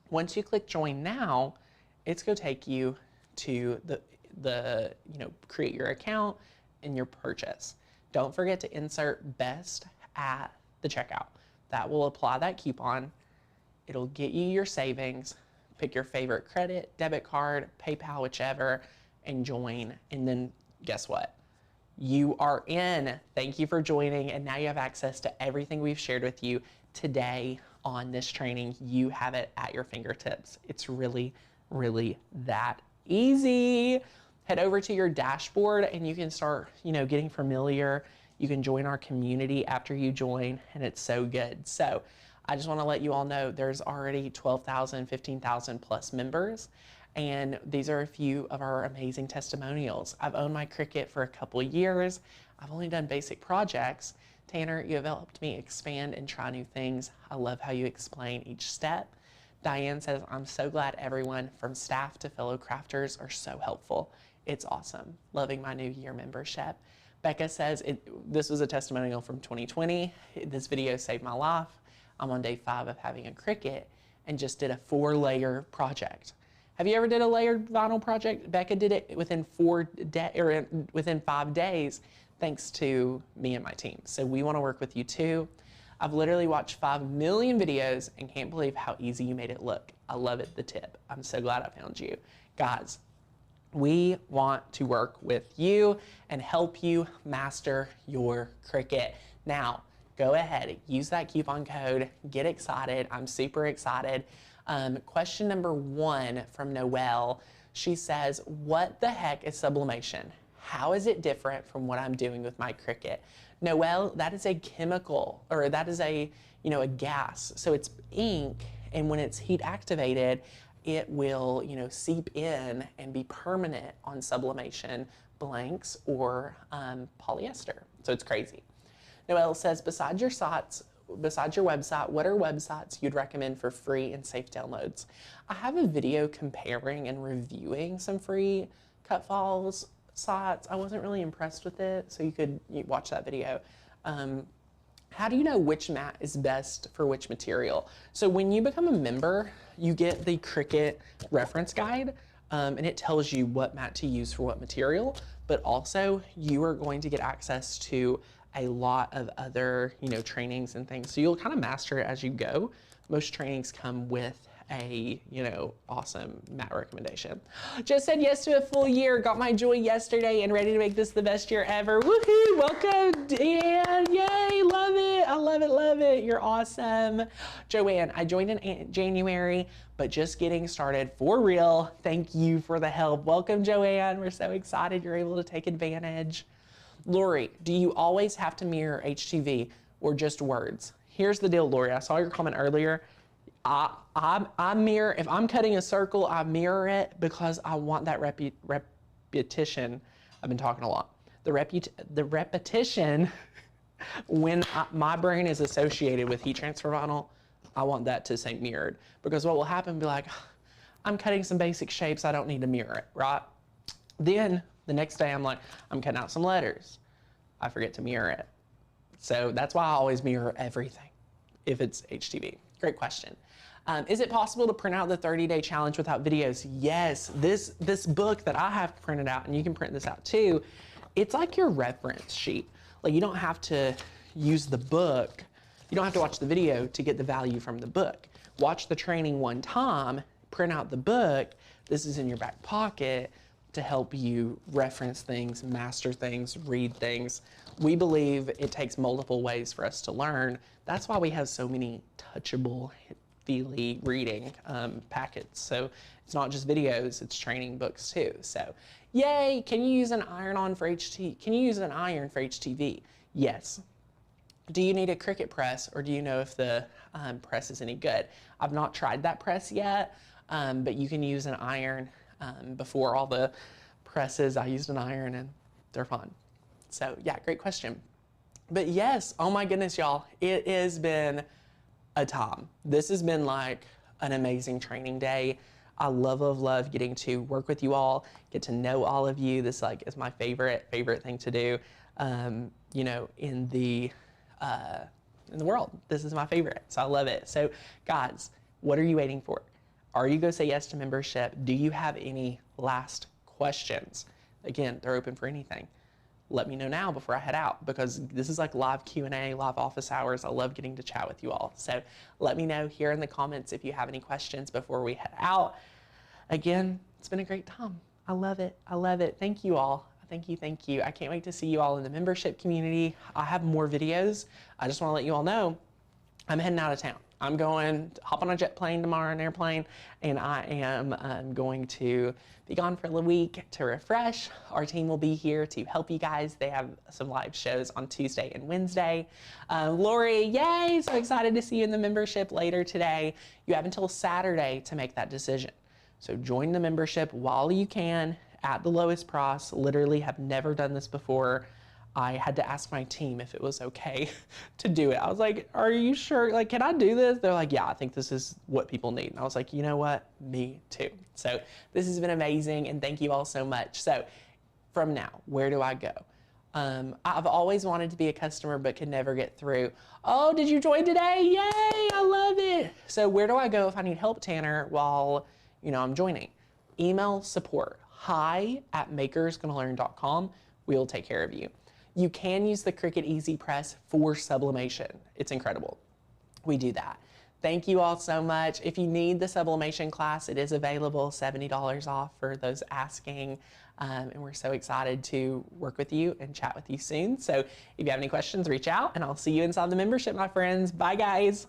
Once you click join now, it's going to take you to the create your account and your purchase. Don't forget to insert best at the checkout. That will apply that coupon. It'll get you your savings. Pick your favorite credit, debit card, PayPal, whichever, and join. And then guess what? You are in. Thank you for joining. And now you have access to everything we've shared with you today on this training. You have it at your fingertips. It's really, really that easy. Head over to your dashboard and you can start, getting familiar. You can join our community after you join, and it's so good. So I just want to let you all know there's already 12,000, 15,000 plus members. And these are a few of our amazing testimonials. I've owned my Cricut for a couple of years. I've only done basic projects. Tanner, you have helped me expand and try new things. I love how you explain each step. Diane says, I'm so glad everyone from staff to fellow crafters are so helpful. It's awesome. Loving my new year membership. Becca says, this was a testimonial from 2020. This video saved my life. I'm on day 5 of having a Cricut and just did a 4-layer project. Have you ever did a layered vinyl project? Becca did it within within 5 days, thanks to me and my team. So we want to work with you too. I've literally watched 5 million videos and can't believe how easy you made it look. I love it, the tip. I'm so glad I found you. Guys, we want to work with you and help you master your Cricut. Now, go ahead, use that coupon code, get excited. I'm super excited. Question number 1 from Noelle. She says, what the heck is sublimation? How is it different from what I'm doing with my Cricut? Noelle, that is a chemical, or that is a gas. So it's ink, and when it's heat activated, it will, seep in and be permanent on sublimation blanks or polyester. So it's crazy. Noelle says, besides your website, what are websites you'd recommend for free and safe downloads? I have a video comparing and reviewing some free cut files sites. I wasn't really impressed with it, so you watch that video. How do you know which mat is best for which material? So when you become a member, you get the Cricut reference guide, and it tells you what mat to use for what material, but also you are going to get access to a lot of other, trainings and things. So you'll kind of master it as you go. Most trainings come with a, awesome mat recommendation. Just said yes to a full year, got my joy yesterday and ready to make this the best year ever. Woohoo, welcome Dan, yay, love it, I love it, you're awesome. Joanne, I joined in January, but just getting started for real. Thank you for the help. Welcome, Joanne, we're so excited you're able to take advantage. Lori, do you always have to mirror HTV or just words? Here's the deal, Lori. I saw your comment earlier. I mirror, if I'm cutting a circle, I mirror it because I want that repetition. I've been talking a lot. The repetition when my brain is associated with heat transfer vinyl, I want that to say mirrored, because what will happen, be like, I'm cutting some basic shapes, I don't need to mirror it, right? Then the next day I'm like, I'm cutting out some letters. I forget to mirror it. So that's why I always mirror everything if it's HTV. Great question. Is it possible to print out the 30-day challenge without videos? Yes, this book that I have printed out, and you can print this out too, it's like your reference sheet. Like, you don't have to use the book. You don't have to watch the video to get the value from the book. Watch the training one time, print out the book. This is in your back pocket to help you reference things, master things, read things. We believe it takes multiple ways for us to learn. That's why we have so many touchable, feely reading packets. So it's not just videos, it's training books too. So yay, can you use an iron for HTV? Yes. Do you need a Cricut press, or do you know if the press is any good? I've not tried that press yet, but you can use an iron. Before all the presses, I used an iron and they're fun. So yeah, great question. But yes, oh my goodness, y'all, it has been a time. This has been like an amazing training day. I love getting to work with you all, get to know all of you. This is my favorite thing to do, in the world. This is my favorite, so I love it. So guys, what are you waiting for? Are you going to say yes to membership? Do you have any last questions? Again, they're open for anything. Let me know now before I head out, because this is like live Q&A, live office hours. I love getting to chat with you all. So let me know here in the comments if you have any questions before we head out. Again, it's been a great time. I love it. Thank you all. Thank you. I can't wait to see you all in the membership community. I have more videos. I just want to let you all know I'm heading out of town. I'm going to hop on a jet plane tomorrow, an airplane, and I am going to be gone for a week to refresh. Our team will be here to help you guys. They have some live shows on Tuesday and Wednesday. Lori, yay, so excited to see you in the membership later today. You have until Saturday to make that decision. So join the membership while you can at the lowest price. Literally have never done this before. I had to ask my team if it was okay to do it. I was like, are you sure? Like, can I do this? They're like, yeah, I think this is what people need. And I was like, you know what? Me too. So this has been amazing, and thank you all so much. So from now, where do I go? I've always wanted to be a customer but could never get through. Oh, did you join today? Yay, I love it. So where do I go if I need help, Tanner, while I'm joining? email support, hi@makersgonnalearn.com. We'll take care of you. You can use the Cricut EasyPress for sublimation. It's incredible. We do that. Thank you all so much. If you need the sublimation class, it is available, $70 off for those asking. And we're so excited to work with you and chat with you soon. So if you have any questions, reach out and I'll see you inside the membership, my friends. Bye, guys.